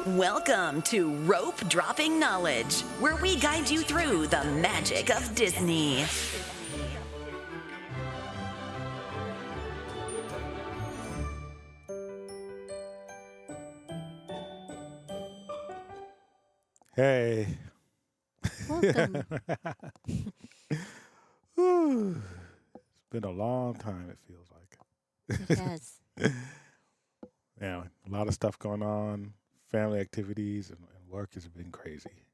Welcome to Rope Dropping Knowledge, where we guide you through the magic of Disney. Hey. Welcome. Whew. It's been a long time, it feels like. It has. Yeah, a lot of stuff going on, family activities, and work has been crazy.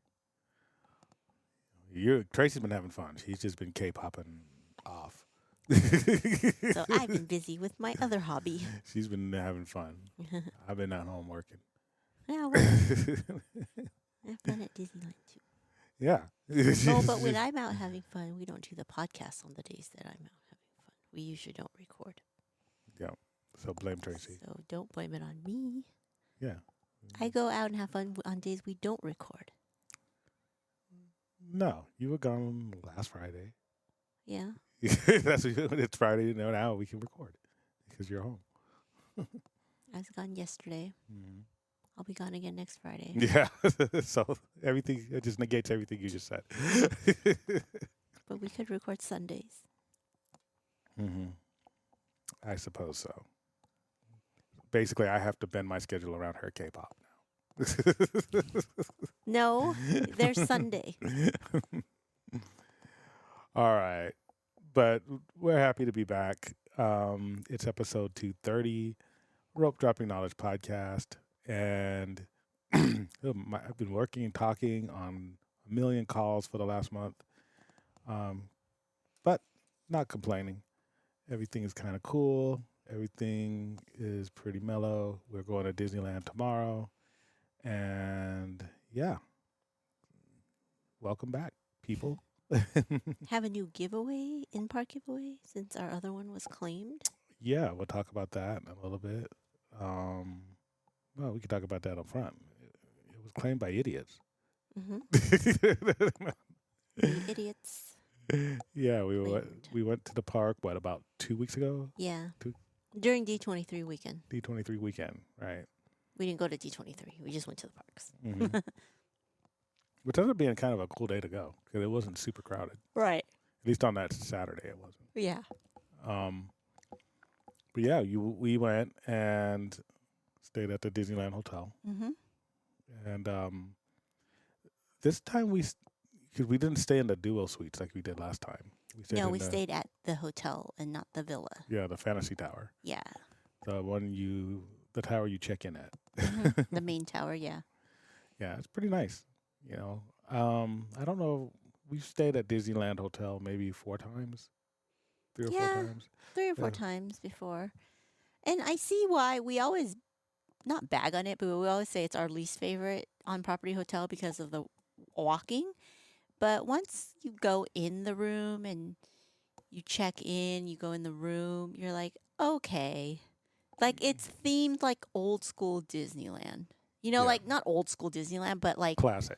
Tracy's been having fun. She's just been K-popping off. So I've been busy with my other hobby. She's been having fun. I've been at home working. Yeah, well, I have fun at Disneyland too. Yeah. Oh, but when I'm out having fun, we don't do the podcast on the days that I'm out having fun. We usually don't record. Yeah. So blame Tracy. So don't blame it on me. Yeah. I go out and have fun on days we don't record. No, you were gone last Friday. Yeah. That's it's Friday. Now we can record because you're home. I was gone yesterday. Mm-hmm. I'll be gone again next Friday. Yeah. So everything, it just negates everything you just said. But we could record Sundays. Mm-hmm. I suppose so. Basically, I have to bend my schedule around her K-pop now. No, there's Sunday. All right. But we're happy to be back. It's episode 230, Rope Dropping Knowledge podcast. And I've been working and talking on a million calls for the last month. But not complaining. Everything is kind of cool. Everything is pretty mellow. We're going to Disneyland tomorrow. And yeah, welcome back, people. Have a new giveaway, in-park giveaway, since our other one was claimed. Yeah, we'll talk about that in a little bit. Well, we can talk about that up front. It was claimed by idiots. Mm-hmm. Idiots. Yeah, we went to the park, about 2 weeks ago? Yeah. During D23 weekend. D23 weekend, right. We didn't go to D23. We just went to the parks. Mm-hmm. Which ended up being kind of a cool day to go because it wasn't super crowded. Right. At least on that Saturday it wasn't. Yeah. But yeah, we went and stayed at the Disneyland Hotel. Mm-hmm. And this time because we didn't stay in the duo suites like we did last time. We stayed at the hotel and not the villa. Yeah, the Fantasy Tower. Yeah. The tower you check in at. Mm-hmm. The main tower, yeah. Yeah, it's pretty nice. You know, I don't know. We've stayed at Disneyland Hotel maybe 4 times, 3 or 4 times. 3 or 4 times before. And I see why we always, not bag on it, but we always say it's our least favorite on-property hotel because of the walking. But once you go in the room and you check in, you go in the room, you're like, okay. Like, it's themed like old school Disneyland. You know, like, not old school Disneyland, but like... Classic.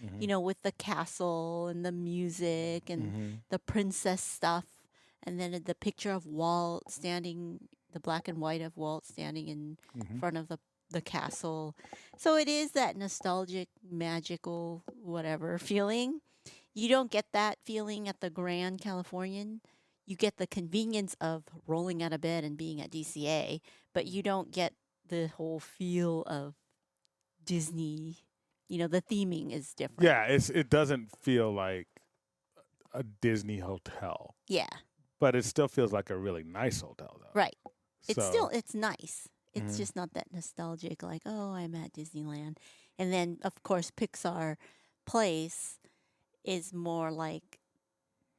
Mm-hmm. You know, with the castle and the music and the princess stuff. And then the picture of Walt standing, the black and white of Walt standing in front of the castle. So it is that nostalgic, magical, whatever feeling. You don't get that feeling at the Grand Californian. You get the convenience of rolling out of bed and being at DCA, but you don't get the whole feel of Disney. You know, the theming is different. Yeah, it doesn't feel like a Disney hotel. Yeah. But it still feels like a really nice hotel, though. Right. So, It's nice. It's just not that nostalgic, like, oh, I'm at Disneyland. And then, of course, Pixar Place is more like,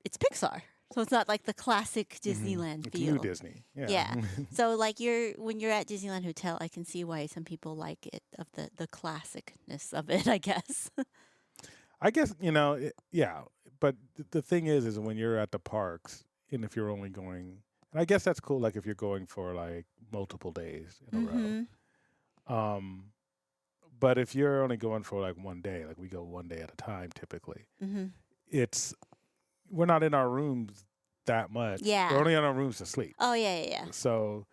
it's Pixar. So it's not like the classic Disneyland it's feel. New Disney. Yeah. Yeah. So like when you're at Disneyland Hotel, I can see why some people like it, of the classicness of it, I guess. I guess, yeah. But the thing is when you're at the parks, and if you're only going, and I guess that's cool, like if you're going for like multiple days in a row. But if you're only going for like one day, like we go one day at a time typically, we're not in our rooms that much. Yeah. We're only in our rooms to sleep. Oh, yeah. So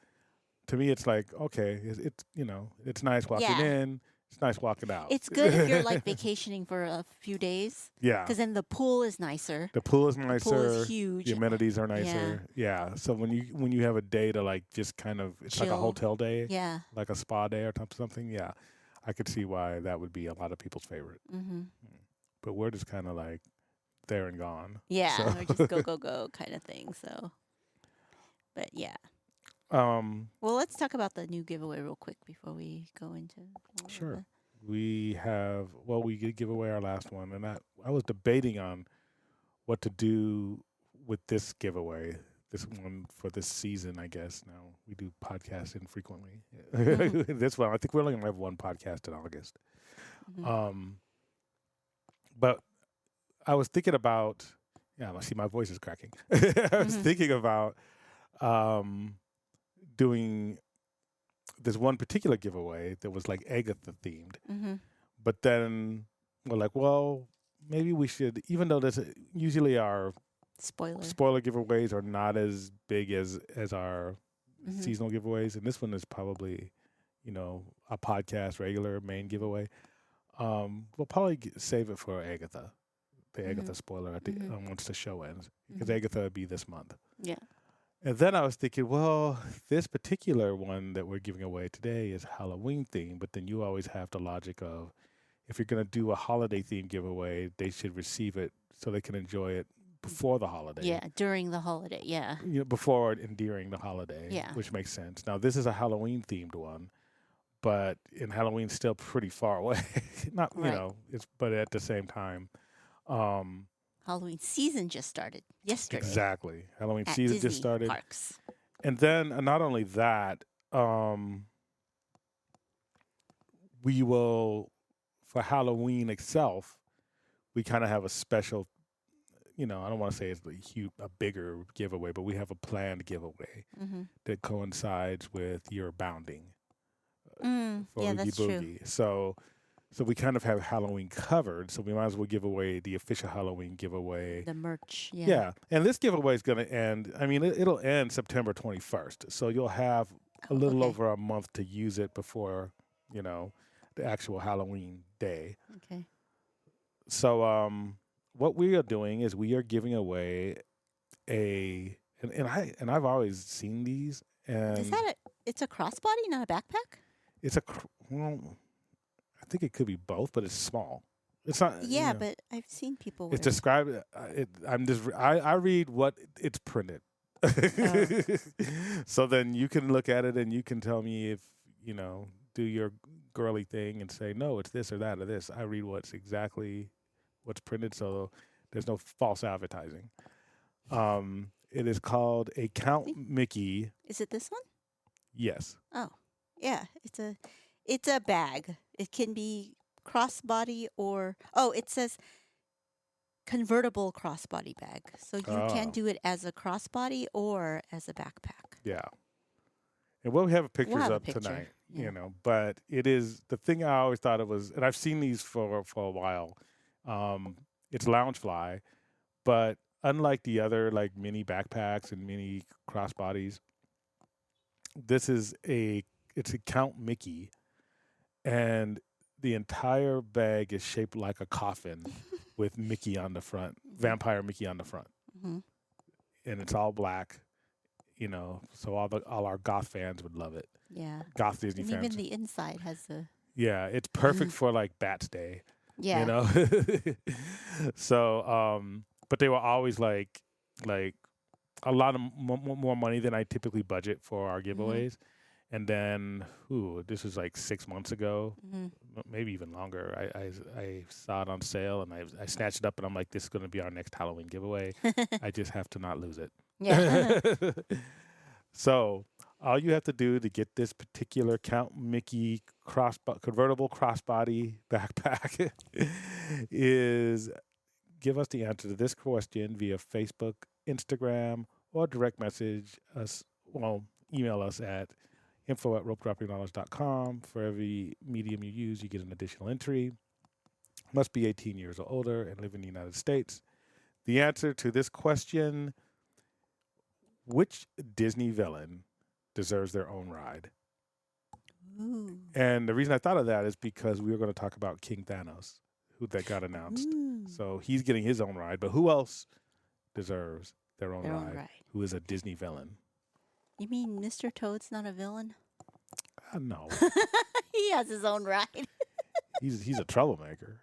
to me, it's like, okay, it's you know, it's nice walking Yeah. in, it's nice walking out. It's good if you're like vacationing for a few days, Yeah. because then the pool is nicer. The pool is The nicer. pool is huge. The amenities are nicer. Yeah. So when you have a day to like just kind of, it's like a Chill. hotel day, Yeah. like a spa day or something. Yeah, I could see why that would be a lot of people's favorite. Mm-hmm. But we're just kind of like there and gone. Yeah, So- or just go, go, go kind of thing. So, but yeah. Um, Well, let's talk about the new giveaway real quick before we go into. all of Sure. the- we have, well, we did give away our last one, and I was debating on what to do with this giveaway, this one for this season, I guess. Now we do podcasts infrequently. This one, I think we're only going to have one podcast in August. Mhm. But I was thinking about, yeah, I see my voice is cracking. I was Mhm. thinking about doing this one particular giveaway that was like Agatha themed. Mhm. But then we're like, well, maybe we should, even though this usually our Spoiler. spoiler giveaways are not as big as our Mhm. seasonal giveaways, and this one is probably, you know, a podcast regular main giveaway. We'll probably save it for Agatha, the Agatha spoiler at the Mhm. once the show ends, because Mhm. Agatha would be this month. Yeah. And then I was thinking, well, this particular one that we're giving away today is Halloween themed, but then you always have the logic of, if you're going to do a holiday themed giveaway, they should receive it so they can enjoy it before the holiday. Yeah. During the holiday. Yeah. You know, before and during the holiday, Yeah. which makes sense. Now, this is a Halloween themed one, but in Halloween's still pretty far away. Not, you Right. know, but at the same time, Halloween season just started yesterday. exactly. Halloween At season Disney just started. Parks. And then not only that, we will, for Halloween itself, we kind of have a special, you know, I don't want to say it's a bigger giveaway, but we have a planned giveaway Mm-hmm. that coincides with your bounding for Yeah, Oogie that's true. Boogie. So we kind of have Halloween covered, so we might as well give away the official Halloween giveaway. The merch. Yeah. Yeah, and this giveaway is going to end. I mean, it'll end September 21st, so you'll have a little okay. over a month to use it before, you know, the actual Halloween day. Okay. So, what we are doing is we are giving away and I've always seen these, and Is that it's a crossbody, not a backpack? it's well, I think it could be both, but it's small. It's not. Yeah, you know, but I've seen people wear it's described. I read what it's printed. Oh. So then you can look at it and you can tell me if, you know, do your girly thing and say, no, it's this or that or this. I read what's printed, so there's no false advertising. It is called a Count Mickey. Is it this one? Yes. Oh, yeah. It's a bag. It can be crossbody or it says convertible crossbody bag. So you can Oh. do it as a crossbody or as a backpack. Yeah. And we'll have pictures have a up picture, tonight, yeah. you know, but it is the thing I always thought it was, and I've seen these for a while. It's Loungefly, but unlike the other like mini backpacks and mini crossbodies, this is it's a Count Mickey, and the entire bag is shaped like a coffin with Mickey on the front, vampire Mickey on the front, Hmm. and it's all black. You know, so all our goth fans would love it. Yeah. Goth Disney And fans. even the inside has the Yeah, it's perfect for like Bats Day. yeah. You know. So, but they were always like a lot of more money than I typically budget for our giveaways. And then, this was like 6 months ago, Mhm. maybe even longer. I saw it on sale and I snatched it up and I'm like, this is going to be our next Halloween giveaway. I just have to not lose it. Yeah. So all you have to do to get this particular Count Mickey convertible crossbody backpack is give us the answer to this question via Facebook, Instagram, or direct message us. Well, email us at info@ropedroppingknowledge.com. For every medium you use, you get an additional entry. Must be 18 years or older and live in the United States. The answer to this question: which Disney villain deserves their own ride. Ooh. And the reason I thought of that is because we were going to talk about King Thanos, who that got announced. Ooh. So he's getting his own ride. But who else deserves their own Their own ride? ride. Who is a Disney villain? You mean Mr. Toad's not a villain? No, He has his own ride. he's a troublemaker.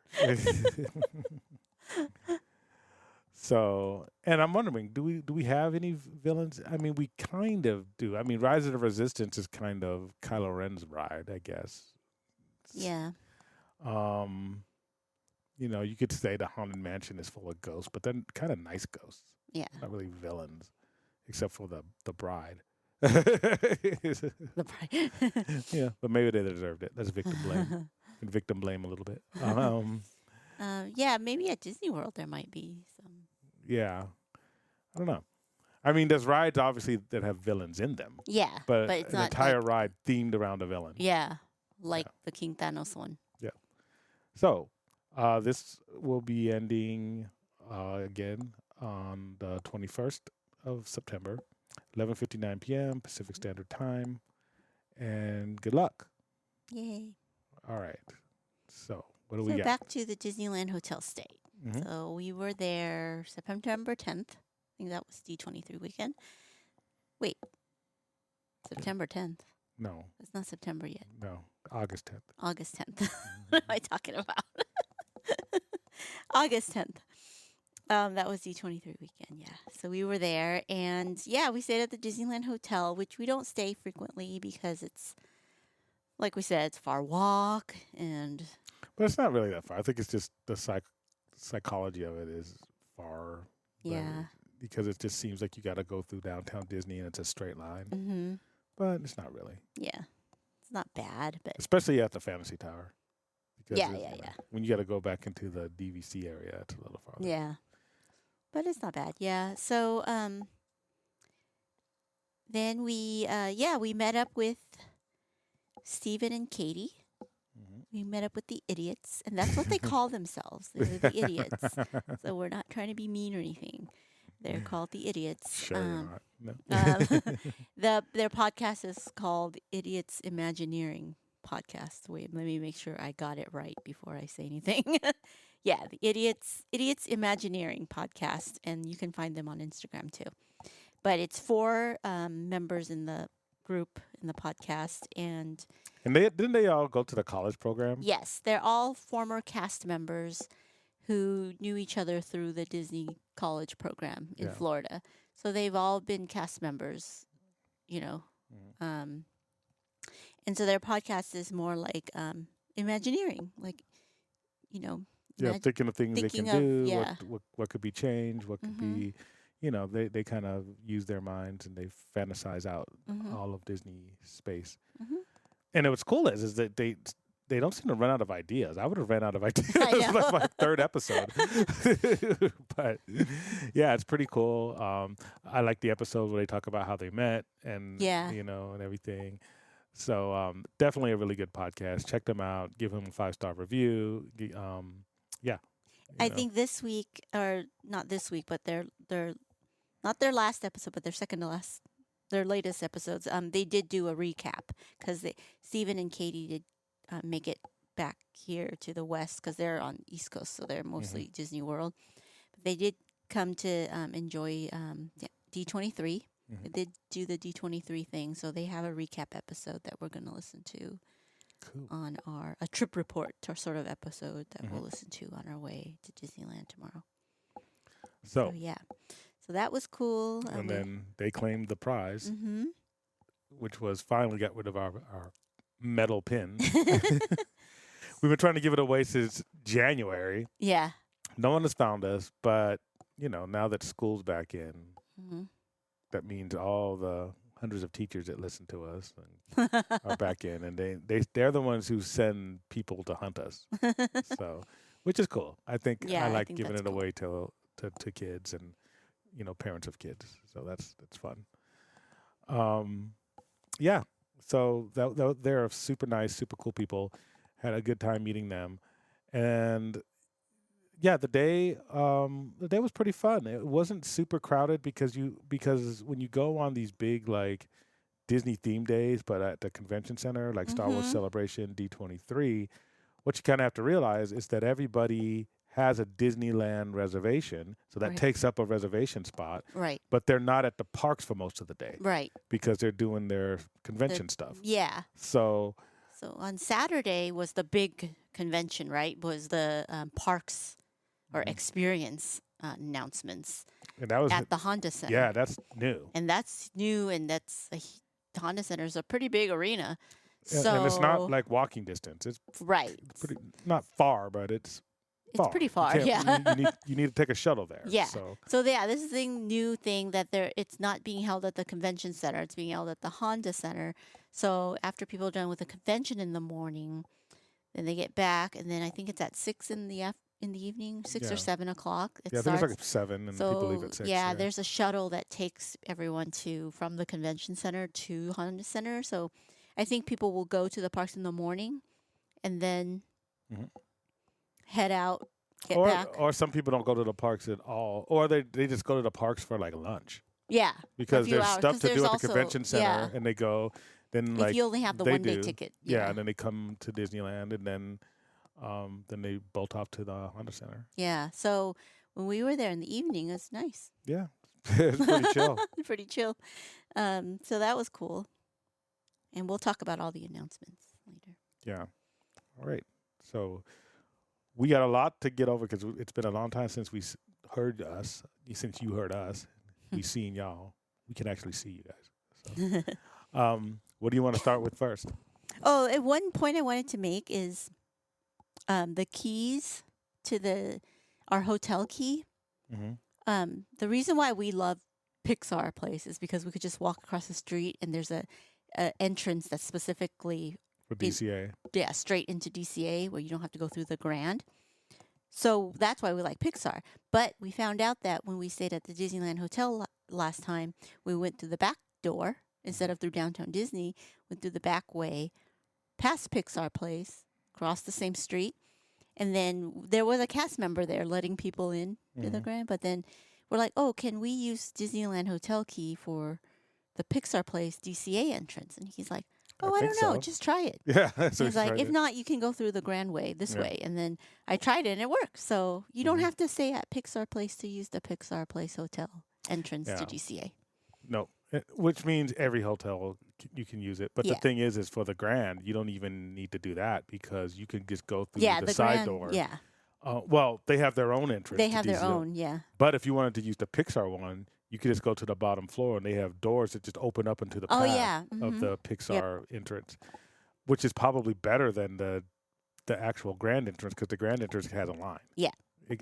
So, and I'm wondering, do we have any villains? I mean, we kind of do. I mean, Rise of the Resistance is kind of Kylo Ren's ride, I guess. Yeah. You know, you could say the Haunted Mansion is full of ghosts, but they're kind of nice ghosts. Yeah. Not really villains, except for the bride. The bride. Yeah, but maybe they deserved it. That's victim blame. Can victim blame a little bit. Yeah, maybe at Disney World there might be some. Yeah, I don't know. I mean, there's rides obviously that have villains in them, Yeah, but, it's an not entire like, ride themed around a villain. yeah, like the King Thanos one. So this will be ending again on the 21st of September, 11:59 p.m. Pacific Standard Time, and good luck. Yay. All right. So what do we So got? back to the Disneyland Hotel stay. Mhm. So we were there September 10th. I think that was D23 weekend. Wait. September 10th. No, It's not September yet. no, August 10th. August 10th. What am I talking about? August 10th. That was D23 weekend, yeah. So we were there, and yeah, we stayed at the Disneyland Hotel, which we don't stay frequently because it's, like we said, it's a far walk, and But it's not really that far. I think it's just the psychology of it is far. but- yeah. Because it just seems like you got to go through downtown Disney and it's a straight line. Mm-hmm. But it's not really. Yeah. It's not bad, but Especially at the Fantasy Tower. Because Yeah, it's, yeah, you know, yeah. when you got to go back into the DVC area, it's a little farther. yeah. But it's not bad, yeah. So then we met up with Stephen and Katie. Mhm. We met up with the idiots, and that's what they call themselves. They're the idiots. So we're not trying to be mean or anything. They're called the idiots. Sure, you're not. No. Their podcast is called Idiots Imagineering Podcast. Wait, let me make sure I got it right before I say anything. Yeah, the Idiots Imagineering Podcast, and you can find them on Instagram too. But it's 4 members in the group in the podcast, and And didn't they all go to the college program? yes, they're all former cast members who knew each other through the Disney College program in Yeah. Florida. So they've all been cast members, you know. Mhm. And so their podcast is more like Imagineering, like, you know. Yeah, imag- thinking of things they thinking can of- do, yeah. what could be changed, what could Mhm. be, you know, they kind of use their minds and they fantasize out Mhm. all of Disney space. Mhm. And what's cool is that they don't seem to run out of ideas. I would have ran out of ideas I know. like my third episode. But yeah, it's pretty cool. I like the episode where they talk about how they met and Yeah. you know, and everything. So definitely a really good podcast. Check them out. Give them a 5-star review. Yeah. I you know. think this week, or not this week, but their not their last episode, but their second to last, their latest episodes. They did do a recap because Stephen and Katie did make it back here to the West because they're on East Coast, so they're mostly Disney World. But they did come to enjoy D23. Mhm. They did do the D23 thing, so they have a recap episode that we're going to listen to Cool. on a trip report or sort of episode that we'll Mhm. listen to on our way to Disneyland tomorrow. So, yeah, so that was cool. and then they claimed the prize, Mm-hmm. which was finally got rid of our metal pin. We've been trying to give it away since January. Yeah. No one has found us, but you know, now that school's back in, Mm-hmm. that means all the hundreds of teachers that listen to us are back in, and they're the ones who send people to hunt us. So, which is cool. I think Yeah, I I like think giving that's it cool. away to kids and you know parents of kids. So that's fun. Yeah. So they're super nice, super cool people. Had a good time meeting them, and yeah, the day was pretty fun. It wasn't super crowded because when you go on these big like Disney theme days, but at the convention center, like Star Wars Celebration, D23, what you kind of have to realize is that everybody has a Disneyland reservation, so that Right. takes up a reservation spot, Right. but they're not at the parks for most of the day Right. because they're doing their convention stuff. Yeah. So, So on Saturday was the big convention, right? Was the parks or experience announcements and that was, at the Honda Center. yeah, that's new. And that's new, and the Honda Center is a pretty big arena. And- So and it's not like walking distance. It's right. pretty not far, but it's It's pretty You far. can't- Yeah. you need to take a shuttle there. Yeah. So So yeah, this is the new thing that it's not being held at the convention center. It's being held at the Honda Center. So after people are done with the convention in the morning, then they get back, and then I think it's at 6 in the evening, 6 Yeah. or 7 o'clock. It yeah, I think starts. it's like 7 and people leave at 6. yeah, there's a shuttle that takes everyone from the convention center to Honda Center. So I think people will go to the parks in the morning, and then Mhm. head out, get or, back. or some people don't go to the parks at all, or they just go to the parks for like lunch Yeah, because few there's hours, stuff 'cause to do there's at the also- convention center, yeah. and they go. Then like if you only have the they one-day do. ticket. Yeah, and then they come to Disneyland, and then they bolt off to the Honda Center. Yeah. So when we were there in the evening, it was nice. Yeah, it's pretty chill. Pretty chill. So that was cool. And we'll talk about all the announcements later. Yeah. All right. So we got a lot to get over because it's been a long time since we heard us. Since you heard us, we seen y'all. We can actually see you guys. So, what do you want to start with first? Oh, and one point I wanted to make is the keys to our hotel key. Mm-hmm. The reason why we love Pixar Place is because we could just walk across the street and there's a entrance that's specifically For DCA. straight into DCA where you don't have to go through the Grand. So that's why we like Pixar. But we found out that when we stayed at the Disneyland Hotel last time, we went through the back door instead of through downtown Disney, went through the back way, past Pixar Place, crossed the same street. And then there was a cast member there letting people in to the Grand. But then we're like, oh, can we use Disneyland Hotel key for the Pixar Place DCA entrance? And he's like, oh, I think don't know. so. Just try it. Yeah. So He's we like, tried if it. not, you can go through the Grand Way this Yeah. way. And then I tried it and it works. So you don't Mhm. have to stay at Pixar Place to use the Pixar Place Hotel entrance Yeah. to DCA. No, which means every hotel you can use it. But the Yeah. thing is for the Grand, you don't even need to do that because you can just go through Yeah, the the side Grand. door. Yeah, Well, they have their own entrance. they to have their DCA. own. Yeah, But if you wanted to use the Pixar one, you could just go to the bottom floor, and they have doors that just open up into the Oh, path yeah. of Mhm. the Pixar entrance, which is probably better than the actual Grand entrance because the Grand entrance has a line. Yeah.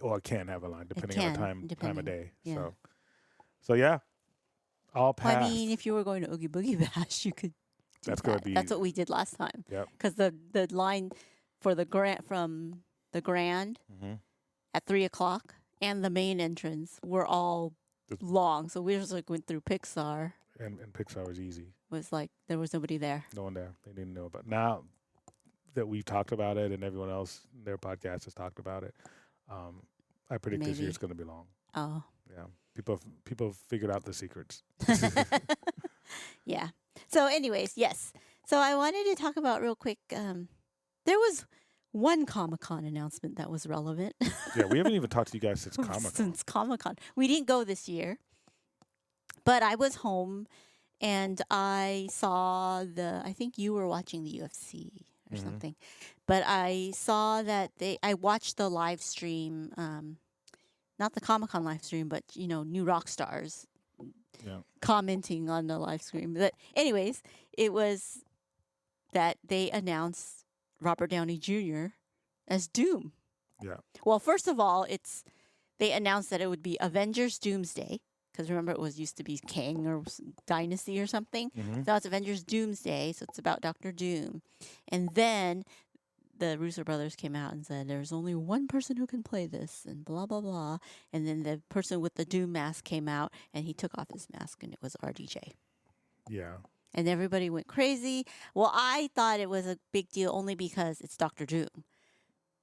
Or it can have a line depending on can, the time of depending, day. yeah. So yeah, all Well, passed. I mean, if you were going to Oogie Boogie Bash, you could. do That's gonna that. be- That's what we did last time. Yep. Because the line for the Grand from the Grand Mhm. at 3:00 and the main entrance were all The- long. So we just like went through Pixar. And Pixar was easy. Was like there was nobody there. No one there. They didn't know about. Now that we've talked about it and everyone else in their podcast has talked about it, I predict this year Maybe. it's going to be long. Oh. Yeah, people have figured out the secrets. Yeah. So, anyways, yes. So I wanted to talk about real quick. There was one Comic-Con announcement that was relevant. Yeah, we haven't even talked to you guys since Comic-Con. Since Comic-Con. We didn't go this year, but I was home and I saw I think you were watching the UFC or Mhm. something, but I saw that I watched the live stream, not the Comic-Con live stream, but, New Rock Stars Yeah. commenting on the live stream. But anyways, it was that they announced Robert Downey Jr. as Doom. Yeah. Well, first of all, they announced that it would be Avengers Doomsday, because remember it used to be Kang or Dynasty or something. Mm-hmm. So it's Avengers Doomsday, so it's about Doctor Doom. And then the Russo brothers came out and said there's only one person who can play this and blah, blah, blah. And then the person with the Doom mask came out and he took off his mask and it was RDJ. Yeah. And everybody went crazy. Well, I thought it was a big deal only because it's Doctor Doom.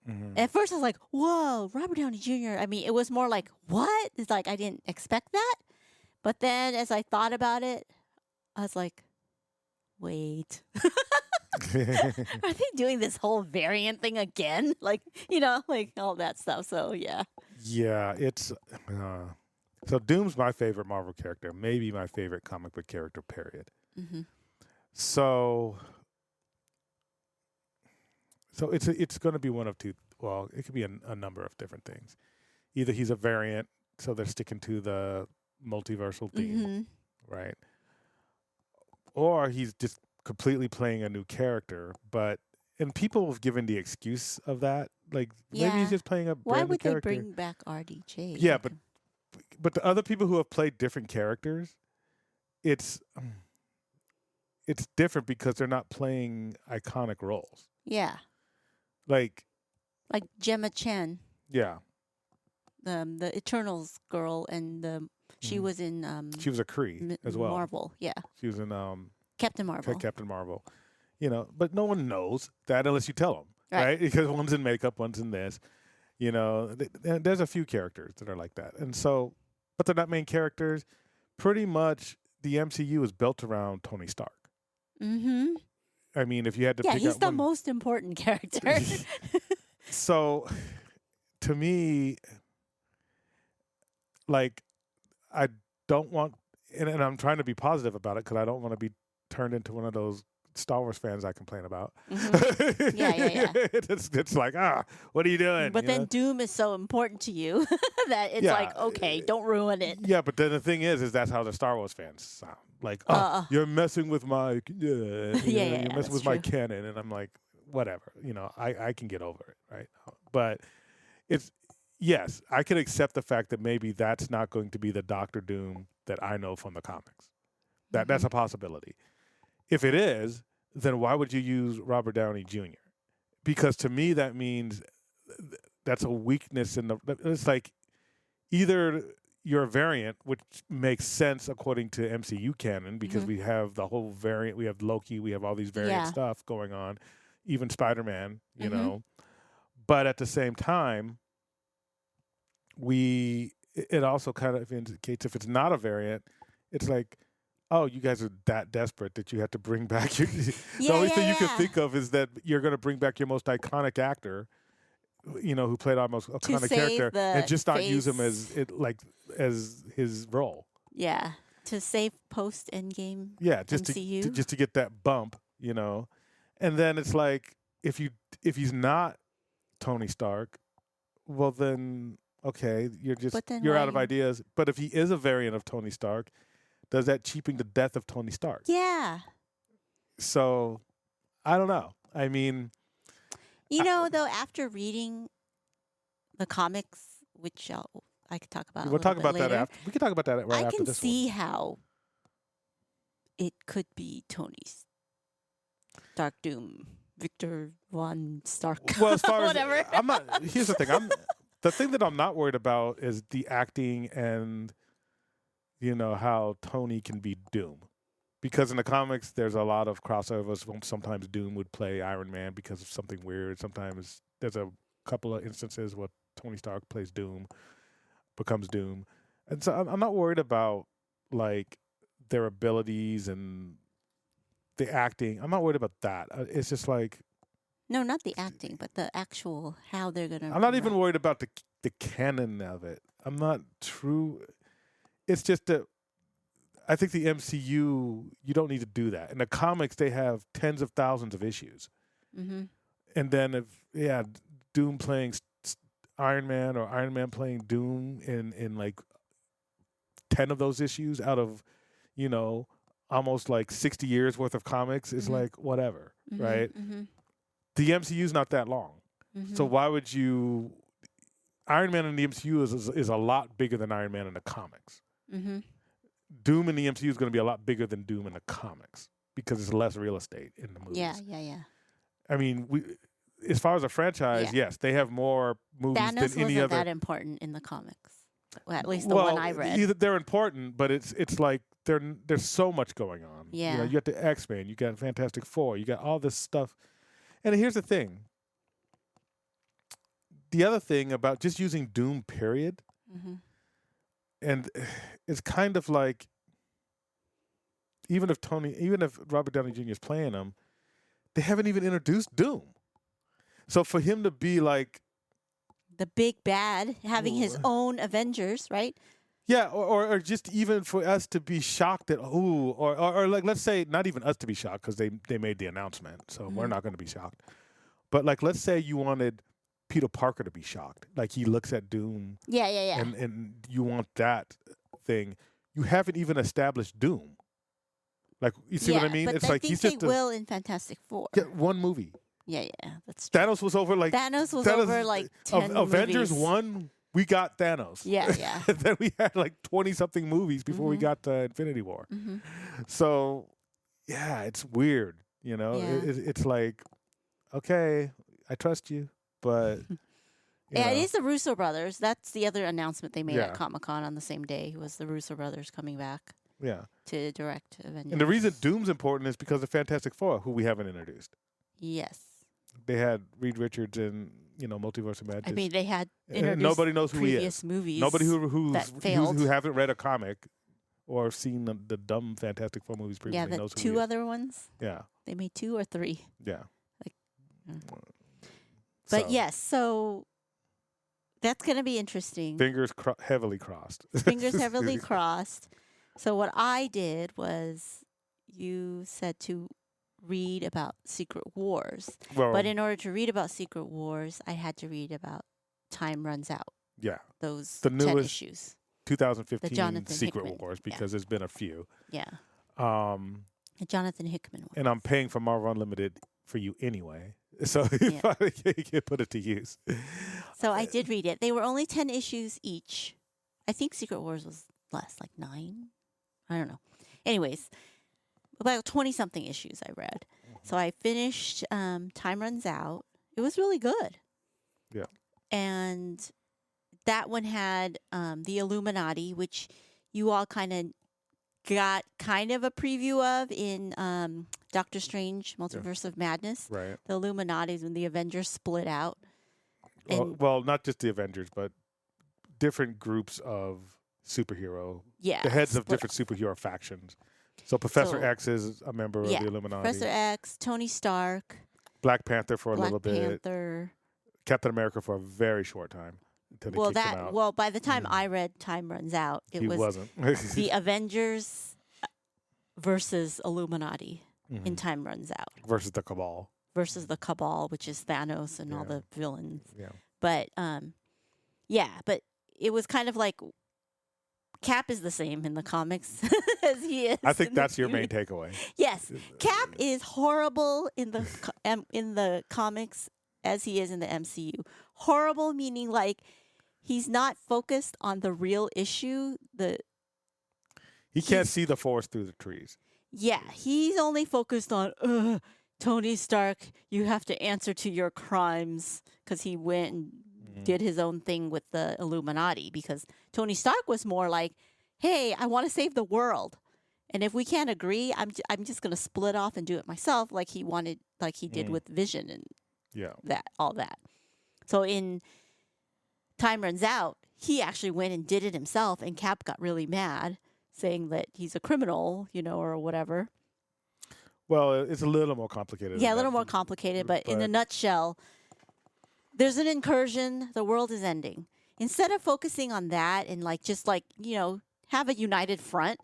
Mm-hmm. At first, I was like, whoa, Robert Downey Jr. I mean, it was more like, what? It's like, I didn't expect that. But then as I thought about it, I was like, wait. Are they doing this whole variant thing again? Like, like all that stuff. So, yeah. Yeah, it's so Doom's my favorite Marvel character, maybe my favorite comic book character, period. Mm-hmm. So it's going to be one of two. Well, it could be a number of different things. Either he's a variant, so they're sticking to the multiversal theme, right? Or he's just completely playing a new character, and people have given the excuse of that, like maybe Yeah. he's just playing a Why brand new would they character. bring back RDJ? Yeah, but the other people who have played different characters, it's different because they're not playing iconic roles. Yeah. Like, Gemma Chan, yeah, the Eternals girl, and she Mhm. was in she was a Kree as well. Marvel. Yeah. She was in Captain Marvel. Captain Marvel. But no one knows that unless you tell them, Right. right? Because one's in makeup, one's in this. There's a few characters that are like that, and so, but they're not main characters. Pretty much, the MCU is built around Tony Stark. Mm-hmm. I mean, if you had to Yeah, pick he's out the one, most important character. so to me, like, I don't want, and I'm trying to be positive about it because I don't want to be turned into one of those Star Wars fans I complain about. Mhm. Yeah. It's like, what are you doing? But then Doom is so important to you that it's Yeah. like, okay, don't ruin it. Yeah, but then the thing is that's how the Star Wars fans sound. Like, you're messing with my, you're messing that's with my true. canon, and I'm like, whatever. I can get over it, right? But yes, I can accept the fact that maybe that's not going to be the Doctor Doom that I know from the comics. That's a possibility. If it is, then why would you use Robert Downey Jr.? Because to me, that means that's a weakness in the. It's like either you're a variant, which makes sense according to MCU canon, because we have the whole variant. We have Loki. We have all these variant stuff going on. Even Spider-Man, you know. But at the same time, it also kind of indicates if it's not a variant, it's like, oh, you guys are that desperate that you have to bring back your. The only thing you can think of is that you're going to bring back your most iconic actor, who played our most iconic save character, and the just not use him face. as his role. Yeah, to save post Endgame. Yeah, MCU. just to get that bump, and then it's like if he's not Tony Stark, well then okay, you're out of ideas. But if he is a variant of Tony Stark, does that cheapen the death of Tony Stark? Yeah. So, I don't know. I mean, though, after reading the comics, which I could talk about. we'll talk about later, that after. We can talk about that right I after can this see how it could be Tony's Dark Doom, Victor Von Stark. one. Well, as far whatever. as I'm not. Here's the thing. The thing that I'm not worried about is the acting and how Tony can be Doom. Because in the comics, there's a lot of crossovers. Sometimes Doom would play Iron Man because of something weird. Sometimes there's a couple of instances where Tony Stark plays Doom, becomes Doom. And so I'm not worried about, like, their abilities and the acting. I'm not worried about that. It's just like... No, not the acting, but the actual how they're going to... I'm not even worried about the canon of it. I'm not true... It's just that I think the MCU, you don't need to do that. In the comics, they have tens of thousands of issues. Mm-hmm. And then Doom playing Iron Man or Iron Man playing Doom in like 10 of those issues out of, almost like 60 years worth of comics is like whatever, right? Mm-hmm. The MCU's not that long. Mm-hmm. So why would you... Iron Man in the MCU is a lot bigger than Iron Man in the comics. Mm-hmm. Doom in the MCU is going to be a lot bigger than Doom in the comics because it's less real estate in the movies. Yeah. I mean, as far as a franchise, yes, they have more movies Thanos than any wasn't other. that important in the comics. Well, at least the one I read. They're important, but it's like there's so much going on. Yeah. You got the X-Men, you got Fantastic Four, you got all this stuff. And here's the thing. The other thing about just using Doom, period, Mm-hmm. and it's kind of like even if Robert Downey Jr. is playing him, they haven't even introduced Doom. So for him to be like the big bad, having his own Avengers, right? yeah, or just even for us to be shocked that or like let's say not even us to be shocked because they made the announcement, so we're not going to be shocked. But like let's say you wanted Peter Parker to be shocked, like he looks at Doom, Yeah. and you want that thing. You haven't even established Doom. Like you see what I mean? But It's I like think he's they just will in Fantastic Four. one movie. Yeah, that's true. Thanos was over like Thanos was over like 10 Avengers movies. 1. We got Thanos. Yeah. And then we had like 20-something movies before we got to Infinity War. So, yeah, it's weird. You know, Yeah. it's like, okay, I trust you, but Yeah, it is the Russo brothers. That's the other announcement they made Yeah. at Comic-Con on the same day, was the Russo brothers coming back yeah. to direct Avengers. And the reason Doom's important is because of Fantastic Four, who we haven't introduced. Yes. They had Reed Richards in, Multiverse of Madness. I mean, they had And introduced nobody knows who he previous is. movies. Nobody that failed. who haven't read a comic or seen the dumb Fantastic Four movies previously Yeah, the knows who he two is. other ones. Yeah, They made 2 or 3. yeah. Like, But So, yes, so that's going to be interesting. fingers heavily crossed. Fingers heavily crossed. So what I did was, you said to read about Secret Wars. Well, But in order to read about Secret Wars, I had to read about Time Runs Out, yeah, those The 10 newest issues. 2015 Jonathan Secret Hickman, Wars yeah. because there's been a few. Yeah. Um, The Jonathan Hickman one. and I'm paying for Marvel Unlimited for you anyway, so Yeah. you can put it to use. So I did read it. They were only 10 issues each. I think Secret Wars was less, like 9. I don't know. Anyways, about 20-something issues I read. So I finished Time Runs Out. It was really good. Yeah. And that one had the Illuminati, which you all kind of got kind of a preview of in Doctor Strange, Multiverse of Madness. Right. The Illuminati's when the Avengers split out. And Well, not just the Avengers, but different groups of superhero, yeah, the heads of split different superhero factions. So Professor So- X is a member Yeah, of the Illuminati. Professor X, Tony Stark, Black Panther for a Black little bit. Panther. Captain America for a very short time until they Well, kicked him out. well, by the time I read Time Runs Out, it he was wasn't. the Avengers versus Illuminati in Mhm. Time Runs Out Versus the Cabal. versus the Cabal, which is Thanos and all Yeah. the villains. Yeah. But but it was kind of like Cap is the same in the comics as he is. I think in the that's your main series. takeaway. Yes, Cap is horrible in the comics as he is in the MCU. Horrible meaning like he's not focused on the real issue. He can't see the forest through the trees. He's only focused on Tony Stark. You have to answer to your crimes because he went and did his own thing with the Illuminati. Because Tony Stark was more like, "Hey, I want to save the world." And if we can't agree, I'm just going to split off and do it myself, like he wanted, like he did with Vision and Yeah. all that. So in Time Runs Out, he actually went and did it himself, and Cap got really mad, saying that he's a criminal, or whatever. Well, it's a little more complicated. Yeah, a than little that. more complicated, but in a but- nutshell, there's an incursion. The world is ending. Instead of focusing on that and have a united front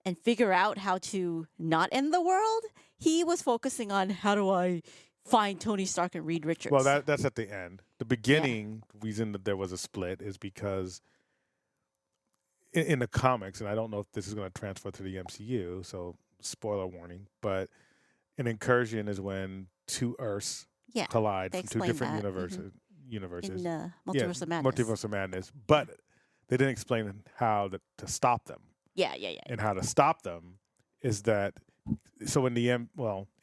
and figure out how to not end the world, he was focusing on how do I find Tony Stark and Reed Richards. Well, that's at the end. The beginning reason that there was a split is because in the comics, and I don't know if this is going to transfer to the MCU, so spoiler warning, but an incursion is when two Earths Yeah, collide they from two explain different that, universes. in Multiverse of Madness. Multiverse of Madness. But they didn't explain how to stop them. Yeah. And how to stop them is that so in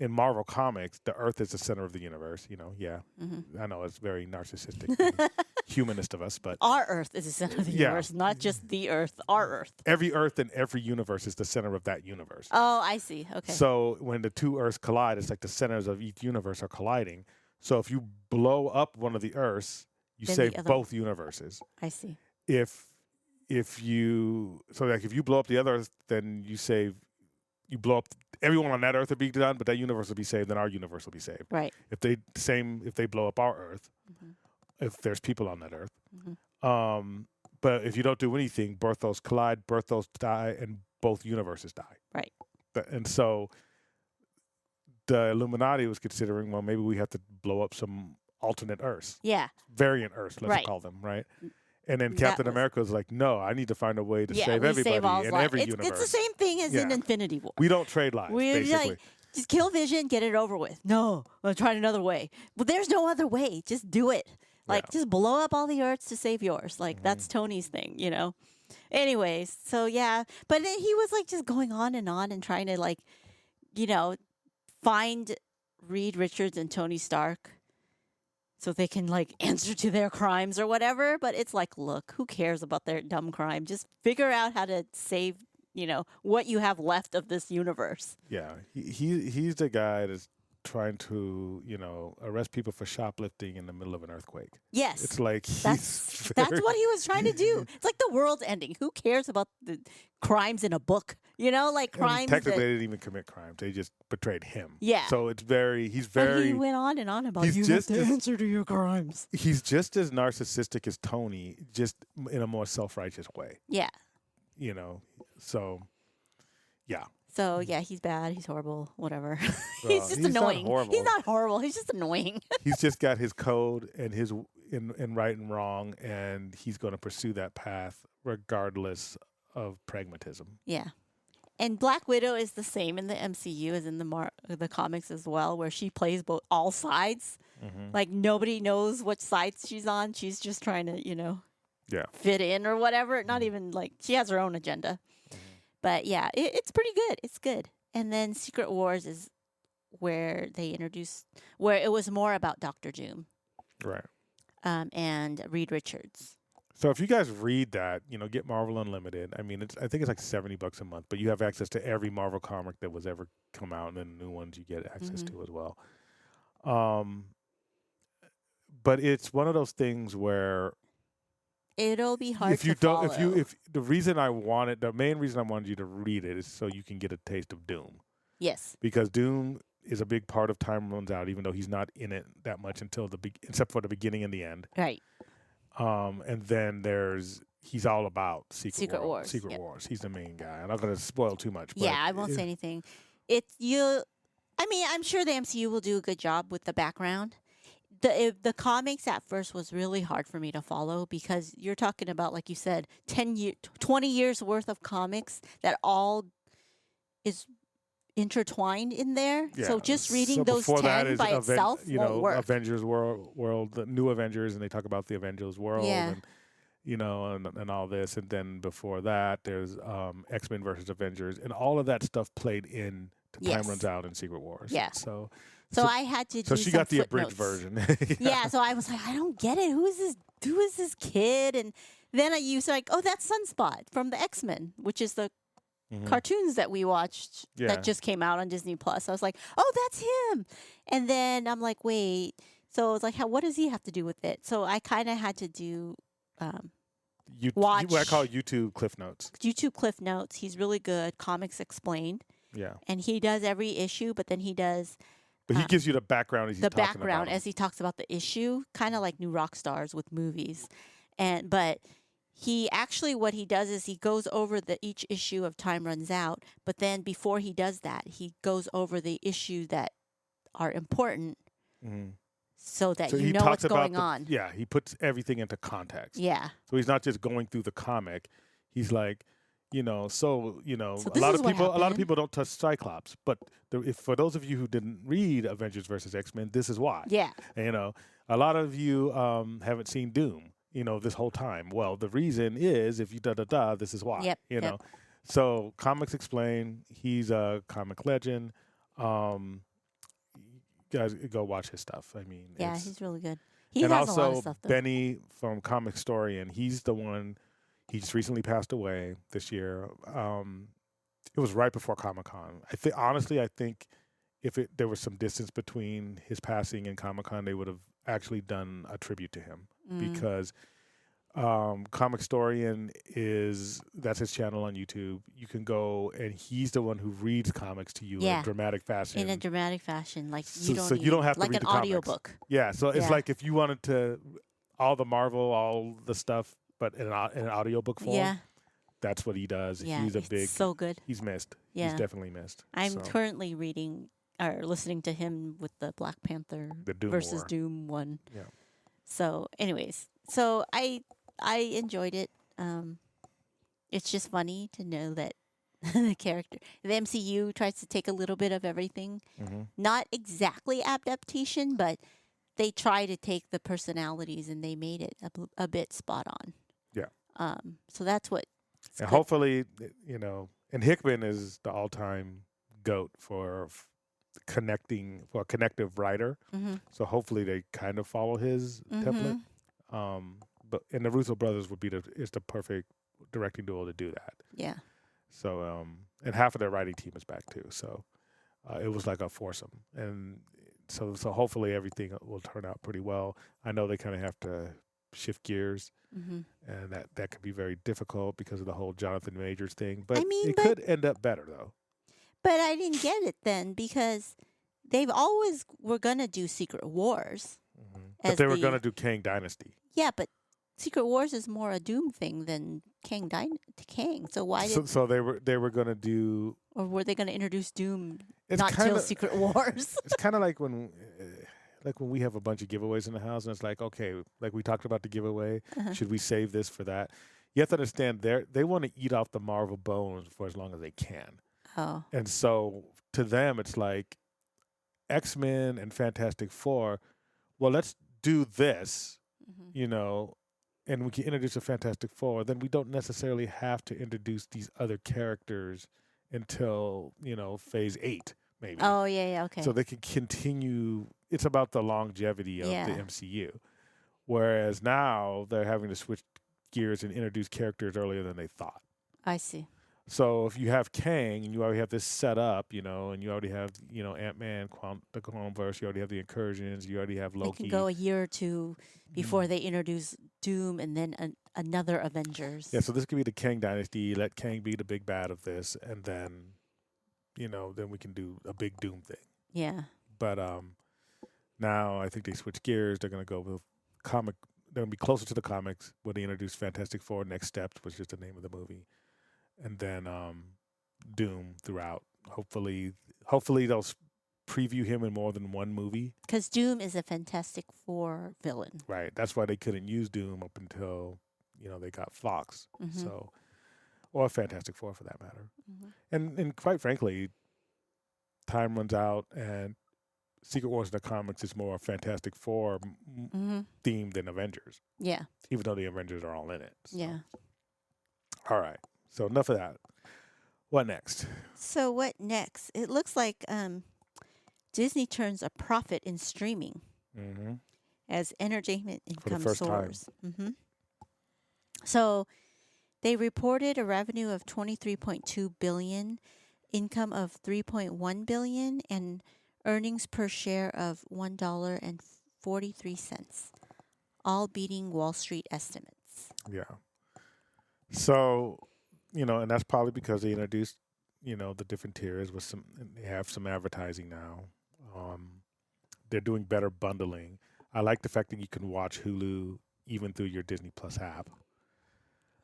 Marvel Comics, the Earth is the center of the universe. I know it's very narcissistic, and humanist of us, but Our Earth is the center of the Yeah. universe, not just the Earth. Our Earth. every Earth in every universe is the center of that universe. Oh, I see. Okay. So when the two Earths collide, it's like the centers of each universe are colliding. So if you blow up one of the Earths, you Then the save other- both universes. I see. If you blow up the other Earth, then you save you blow up everyone on that Earth would be done, but that universe will be saved, then our universe will be saved. Right. If they blow up our Earth, if there's people on that Earth. But if you don't do anything, Berthos collide, Berthos die, and both universes die. Right. And so the Illuminati was considering, well, maybe we have to blow up some alternate Earths. Yeah. Variant Earths, let's Right. call them, right? And then That Captain was- America was like, no, I need to find a way to Yeah, save we everybody save all in lives. every It's universe. the same thing as in Yeah. Infinity War. We don't trade lives, We're basically. like, just kill Vision, get it over with. No, I'll try another way. Well, there's no other way. Just do it. Like, just blow up all the Earths to save yours. Like, that's Tony's thing, you know? Anyways, so yeah. But then he was like just going on and trying to, like, you know, find Reed Richards and Tony Stark so they can, like, answer to their crimes or whatever. But it's like, look, who cares about their dumb crime? Just figure out how to save, you know, what you have left of this universe. Yeah, he's the guy that's trying to, you know, arrest people for shoplifting in the middle of an earthquake. Yes. It's like That's what he was trying to do. It's like the world's ending. Who cares about the crimes in a book? You know, like crimes. Technically, that, they didn't even commit crimes. They just betrayed him. Yeah. So he's but very. he went on and on about he's you just have to as- answer to your crimes. He's just as narcissistic as Tony, just in a more self-righteous way. Yeah. You know, so yeah. So yeah, he's bad. He's horrible. Whatever. Well, he's just he's not annoying. horrible. He's not horrible. He's just annoying. He's just got his code and his in right and wrong, and he's going to pursue that path regardless of pragmatism. Yeah. And Black Widow is the same in the MCU as in the comics as well, where she plays all sides. Like nobody knows which side she's on. She's just trying to, you know, Yeah. fit in or whatever. Not even like she has her own agenda. But yeah, it's pretty good. It's good. And then Secret Wars is where they introduced, where it was more about Doctor Doom Right. and Reed Richards. So if you guys read that, you know, get Marvel Unlimited. I mean, I think it's like $70 a month, but you have access to every Marvel comic that was ever come out, and then the new ones you get access to as well. But it's one of those things where It'll be hard if you to don't, follow. if the main reason I wanted you to read it is so you can get a taste of Doom, Yes. because Doom is a big part of Time Runs Out, even though he's not in it that much until except for the beginning and the end. Right. And then he's all about Secret Wars, Secret yep. Wars. He's the main guy. I'm not going to spoil too much. But Yeah, I won't say anything. I mean, I'm sure the MCU will do a good job with the background. The comics at first was really hard for me to follow because you're talking about, like you said, 20 years worth of comics that all is intertwined in there. Yeah. So just reading So those before that 10 is by itself won't work. Avengers world, the new Avengers, and they talk about the Avengers world, Yeah. and you know, and all this, and then before that, there's X-Men versus Avengers, and all of that stuff played in to Yes. Time Runs Out and Secret Wars. Yeah. So So I had to do she some got the abridged footnotes. version. Yeah, so I was like, I don't get it. Who is this kid? And then I used like, oh, that's Sunspot from the X-Men, which is the cartoons that we watched Yeah. that just came out on Disney Plus. I was like, oh, that's him. And then I'm like, wait. So I was like, what does he have to do with it? So I kind of had to do watch what I call YouTube Cliff Notes. YouTube Cliff Notes. He's really good. Comics Explained. Yeah. And he does every issue, but then he does But he gives you the background as he's the talking background about 'em. as he talks about the issue, kind of like New Rock Stars with movies. But he actually, what he does is he goes over each issue of Time Runs Out, but then before he does that, he goes over the issues that are important so that So you he know talks what's about going on. Yeah, he puts everything into context. Yeah. So he's not just going through the comic. He's like, So a this lot is of what people happened. don't touch Cyclops, but if for those of you who didn't read Avengers versus X-Men, this is why. Yeah. And, a lot of you haven't seen Doom, this whole time. Well, the reason is if you this is why. Yep, You know. yep. So Comics Explain, he's a comic legend. You guys go watch his stuff. I mean, Yeah, it's- he's really good. He and has a lot of also stuff, though. Benny from Comic Historian, he's the one. He just recently passed away this year. It was right before Comic-Con. I think if there was some distance between his passing and Comic-Con, they would have actually done a tribute to him because Comicstorian that's his channel on YouTube. You can go, and he's the one who reads comics to you in Yeah. a dramatic fashion. In a dramatic fashion, like So- you don't so you don't have to like read an the comics. audiobook. Yeah, so it's Yeah. like if you wanted to all the Marvel, all the stuff, but in an audiobook form. Yeah. That's what he does. Yeah. He's a it's big. so good. He's missed. Yeah. He's definitely missed. I'm So, currently reading or listening to him with the Black Panther The Doom versus War. Doom one. Yeah. So, anyways, so I enjoyed it. It's just funny to know that the MCU tries to take a little bit of everything. mhm. Not exactly adaptation, but they try to take the personalities and they made it a bit spot on. Yeah. So that's what. And hopefully, and Hickman is the all-time GOAT for a connective writer. Mm-hmm. So hopefully they kind of follow his template. And the Russo brothers is the perfect directing duo to do that. Yeah. So and half of their writing team is back too. So it was like a foursome, and so hopefully everything will turn out pretty well. I know they kind of have to shift gears, Mm-hmm. and that could be very difficult because of the whole Jonathan Majors thing. But mean, it but- could end up better though. But I didn't get it then because they've always were gonna do Secret Wars. But As they were the- going to do Kang Dynasty. Yeah, but Secret Wars is more a Doom thing than Kang. So why did So they were going to do. or were they gonna introduce Doom It's not till kinda- Secret Wars? It's kind of like when we have a bunch of giveaways in the house, and it's like, okay, like we talked about the giveaway. Uh-huh. Should we save this for that? You have to understand they want to eat off the Marvel bones for as long as they can, Oh, and so to them it's like X-Men and Fantastic Four. Well, let's do this, mm-hmm. And we can introduce a Fantastic Four. Then we don't necessarily have to introduce these other characters until Phase 8, maybe. Oh yeah, okay. So they can continue. It's about the longevity of Yeah. the MCU. Whereas now they're having to switch gears and introduce characters earlier than they thought. I see. So if you have Kang and you already have this set up, and you already have, Ant-Man, the Cloneverse, you already have the incursions, you already have Loki. They can go a year or two before they introduce Doom and then another Avengers. Yeah, so this could be the Kang Dynasty. Let Kang be the big bad of this, and then, then we can do a big Doom thing. Yeah. But now I think they switch gears. They're going to go with comic. They're going to be closer to the comics when they introduce Fantastic Four. Next Steps was just the name of the movie, and then Doom throughout. Hopefully they'll preview him in more than one movie. Because Doom is a Fantastic Four villain. Right. That's why they couldn't use Doom up until they got Fox. Mhm. So, or Fantastic Four for that matter. Mhm. And quite frankly, time runs out, and Secret Wars in the comics is more Fantastic Four Mm-hmm. themed than Avengers, Yeah. even though the Avengers are all in it. So. Yeah. All right. So enough of that. What next? So what next? It looks like Disney turns a profit in streaming Mm-hmm. as entertainment income first time. soars. Mm-hmm. So they reported a revenue of $23.2 billion, income of $3.1 billion, and earnings per share of $1.43, all beating Wall Street estimates. Yeah. So, and that's probably because they introduced, the different tiers with some. They have some advertising now. They're doing better bundling. I like the fact that you can watch Hulu even through your Disney Plus app.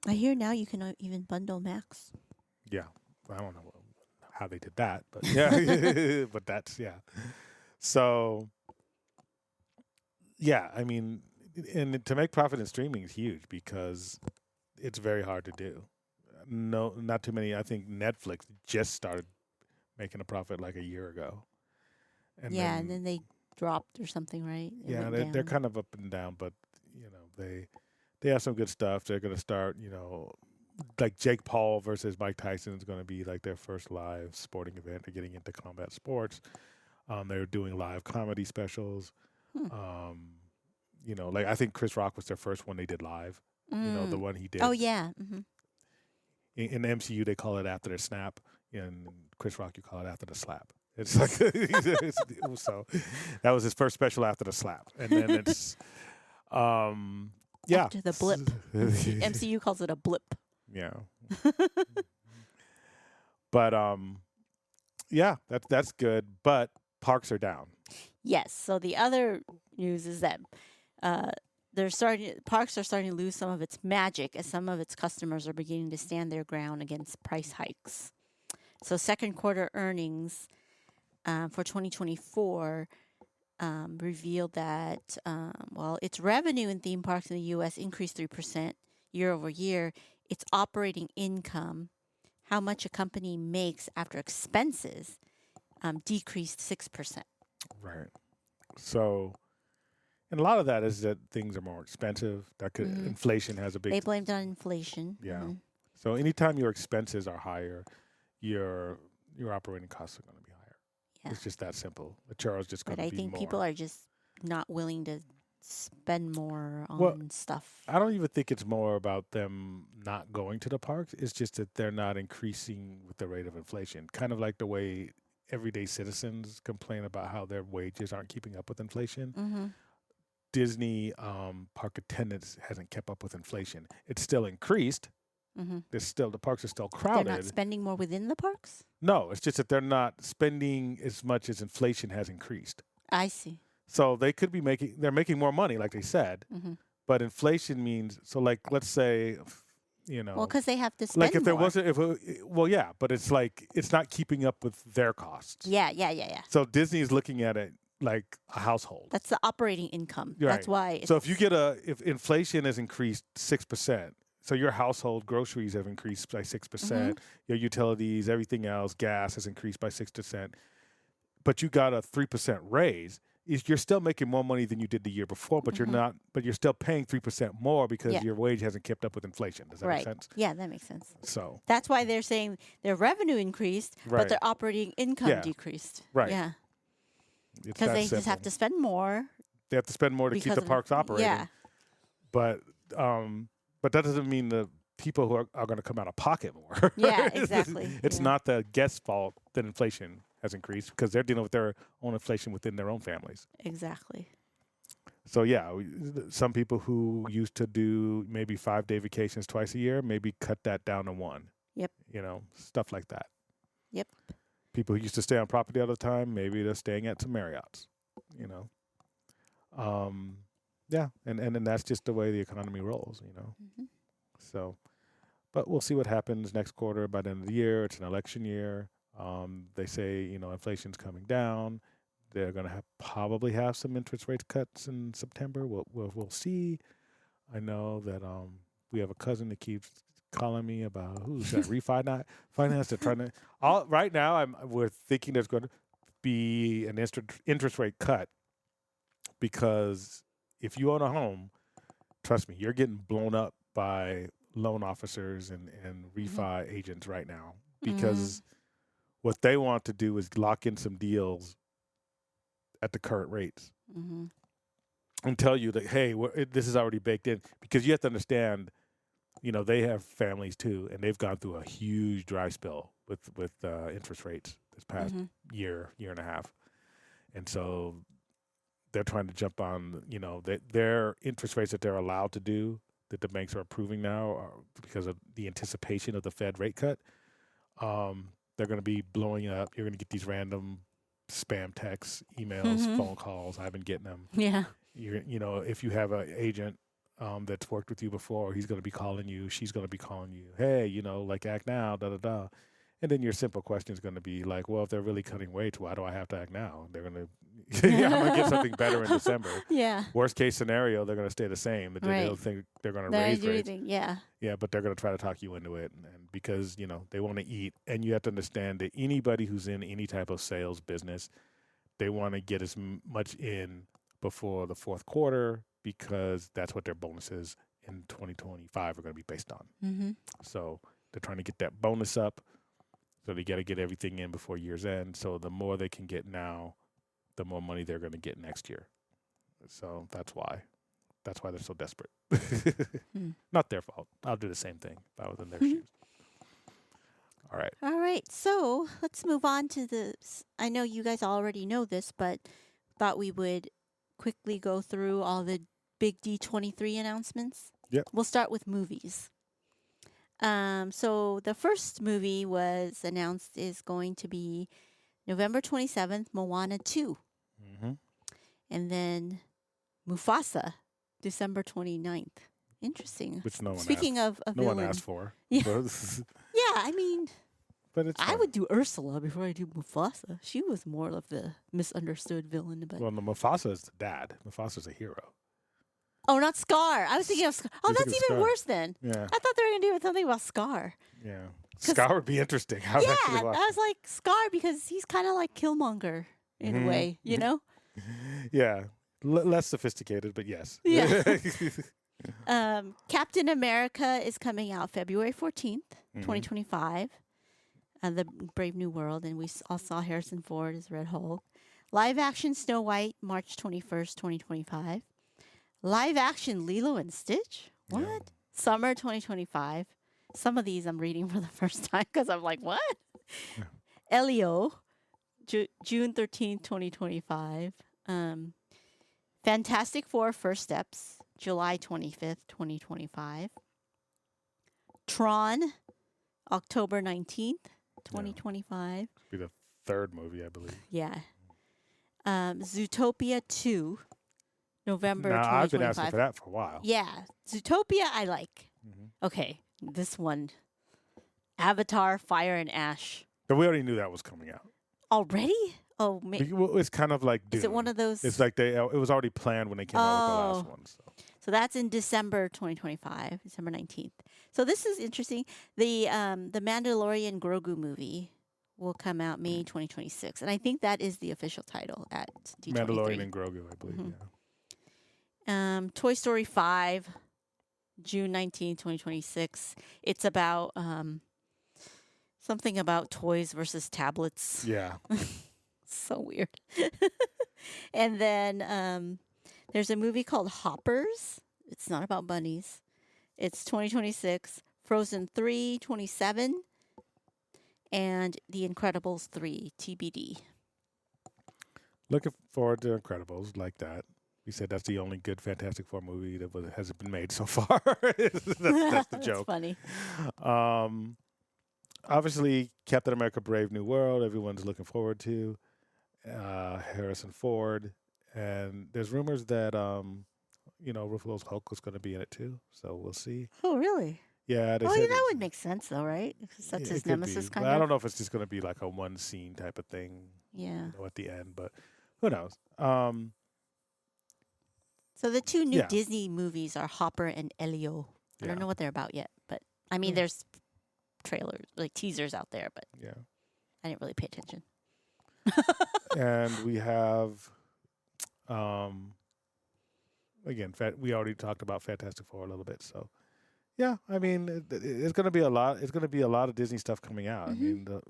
I hear now you can even bundle Max. Yeah, I don't know how they did that, but yeah, but that's So, yeah, I mean, and to make profit in streaming is huge because it's very hard to do. No, not too many. I think Netflix just started making a profit like a year ago. And and then they dropped or something, right? It yeah, went they're down. kind of up and down, but they have some good stuff. They're going to start, like Jake Paul versus Mike Tyson is going to be like their first live sporting event. They're getting into combat sports. They're doing live comedy specials. Like I think Chris Rock was their first one they did live. The one he did. Oh yeah. Mm-hmm. In the MCU, they call it after the snap. In Chris Rock, you call it after the slap. It's like so that was his first special after the slap, and then it's Yeah. After the blip. MCU calls it a blip. Yeah. But yeah, that's good. But parks are down. Yes. So the other news is that parks are starting to lose some of its magic as some of its customers are beginning to stand their ground against price hikes. So second quarter earnings for 2024 revealed that while its revenue in theme parks in the U.S. increased 3% year over year, its operating income, how much a company makes after expenses, decreased 6%. Right. So, and a lot of that is that things are more expensive. That could inflation has a big. They blamed on inflation. Yeah. Mhm. So anytime your expenses are higher, your operating costs are going to be higher. Yeah. It's just that simple. The churro's just going But to I be think more. people are just not willing to spend more on Well, stuff. I don't even think it's more about them not going to the parks. It's just that they're not increasing with the rate of inflation. Kind of like the way everyday citizens complain about how their wages aren't keeping up with inflation. Mm-hmm. Disney park attendance hasn't kept up with inflation. It's still increased. Mm-hmm. The parks are still They're crowded. not spending more within the parks? No, it's just that they're not spending as much as inflation has increased. I see. So they could be they're making more money, like they said, Mm-hmm. but inflation means, so like, let's say, Well, because they have to spend like if there more. wasn't, well, yeah, but it's like, it's not keeping up with their costs. Yeah. So Disney is looking at it like a household. That's the operating income. Right. That's why. So if you get if inflation has increased 6%, so your household groceries have increased by 6%, Mm-hmm. your utilities, everything else, gas has increased by 6%, but you got a 3% raise, you're still making more money than you did the year before, but you're still paying 3% more because your wage hasn't kept up with inflation. Does that make sense? Yeah, that makes sense. So That's why they're saying their revenue increased, Right. but their operating income Yeah. decreased. Right. Yeah. it's Because that they just have simple. to spend more. They have to spend more to keep because the of parks operating. Yeah. But that doesn't mean the people who are going to come out of pocket more. Yeah, exactly. It's Yeah. not the guest's fault that inflation has increased because they're dealing with their own inflation within their own families. Exactly. So yeah, some people who used to do maybe 5-day vacations twice a year, maybe cut that down to 1. Yep. Stuff like that. Yep. People who used to stay on property all the time, maybe they're staying at some Marriotts. Yeah, and that's just the way the economy rolls. Mm-hmm. So, but we'll see what happens next quarter. By the end of the year, it's an election year. They say inflation's coming down. They're going to probably have some interest rate cuts in September. We'll see. I know that we have a cousin that keeps calling me about should I finance. They're trying to. Right now, we're thinking there's going to be an interest rate cut because if you own a home, trust me, you're getting blown up by loan officers and refi agents right now because what they want to do is lock in some deals at the current rates Mm-hmm. and tell you that, hey, this is already baked in, because you have to understand, they have families too, and they've gone through a huge dry spell with interest rates this past year and a half, and so they're trying to jump on, their interest rates that they're allowed to do, that the banks are approving now because of the anticipation of the Fed rate cut. They're going to be blowing up. You're going to get these random spam texts, emails, phone calls. I've been getting them. Yeah. If you have an agent that's worked with you before, he's going to be calling you. She's going to be calling you. Hey, act now, da da da. And then your simple question is going to be like, well, if they're really cutting rates, why do I have to act now? They're going to, I'm going to get something better in December. Yeah. Worst case scenario, they're going to stay the same. But Right. they'll think they're going to They're raise rates. doing, yeah. Yeah, but they're going to try to talk you into it, and because they want to eat, and you have to understand that anybody who's in any type of sales business, they want to get as much in before the fourth quarter because that's what their bonuses in 2025 are going to be based on. Mm-hmm. So they're trying to get that bonus up, so they got to get everything in before year's end. So the more they can get now, the more money they're going to get next year. So that's why they're so desperate. Not their fault. I'll do the same thing if I was in their shoes. All right. All right. So let's move on to I know you guys already know this, but thought we would quickly go through all the big D23 announcements. Yep. We'll start with movies. So the first movie was announced is going to be November 27th, Moana 2. Mm-hmm. And then Mufasa, December 29th. Interesting. Which no one Speaking asked, of a no villain. one asked for. Yeah. But, Yeah, I mean, but it's I fine. would do Ursula before I do Mufasa. She was more of the misunderstood villain. But Well, no, Mufasa is the dad. Mufasa's a hero. oh, not Scar. I was thinking of Scar. Oh, You're that's thinking even Scar. worse then. Yeah, I thought they were going to do something about Scar. yeah. 'Cause- Scar would be interesting. I would Yeah, actually I watch was like, Scar, because he's kind of like Killmonger in Mhm. a way, you know? it. Yeah, less sophisticated, but yes. Yeah. Captain America is coming out February 14th, Mhm. 2025. The Brave New World, and we all saw Harrison Ford as Red Hulk. Live action Snow White, March 21st, 2025. Live action Lilo and Stitch? What? Yeah. Summer 2025. Some of these I'm reading for the first time because I'm like, what? Yeah. Elio, June 13th, 2025. Fantastic Four First Steps, July 25th, 2025. Tron, October 19th, 2025. Be the third movie, I believe. Yeah. Zootopia 2, November Now, 2025. I've been asking for that for a while. Yeah, Zootopia I like. Mhm. Okay, this one. Avatar, Fire and Ash. But we already knew that was coming out. Already? Oh, Well, it's kind of like is it one Dune. of those? It's like it was already planned when they came out with the last Oh. one. So. So that's in December 2025, December 19th. So this is interesting. The Mandalorian Grogu movie will come out May 2026, and I think that is the official title at D23. Mandalorian and Grogu, I believe. Mhm. Yeah. Toy Story 5, June 19th, 2026. It's about something about toys versus tablets. Yeah. So weird. And then there's a movie called Hoppers. It's not about bunnies. It's 2026. Frozen 3, 27. And The Incredibles 3, TBD. Looking forward to Incredibles like that. We said that's the only good Fantastic Four movie that hasn't been made so far. that's the That's joke. funny. Obviously, Captain America: Brave New World. Everyone's looking forward to. Harrison Ford, and there's rumors that Ruffalo's Hulk was going to be in it too. So we'll see. Oh, really? Yeah, they Oh, said yeah, that would make sense, though, right? Because that's it his could nemesis, be. kind But of. I don't know if it's just going to be like a one scene type of thing, Yeah. at the end. But who knows? So the two new Yeah. Disney movies are Hopper and Elio. I Yeah. don't know what they're about yet, but I mean, Yeah. there's trailers, like teasers out there, but Yeah. I didn't really pay attention. And we have, again, we already talked about Fantastic Four a little bit. So, yeah, I mean, it's going to be a lot. It's going to be a lot of Disney stuff coming out. Mhm. I mean, the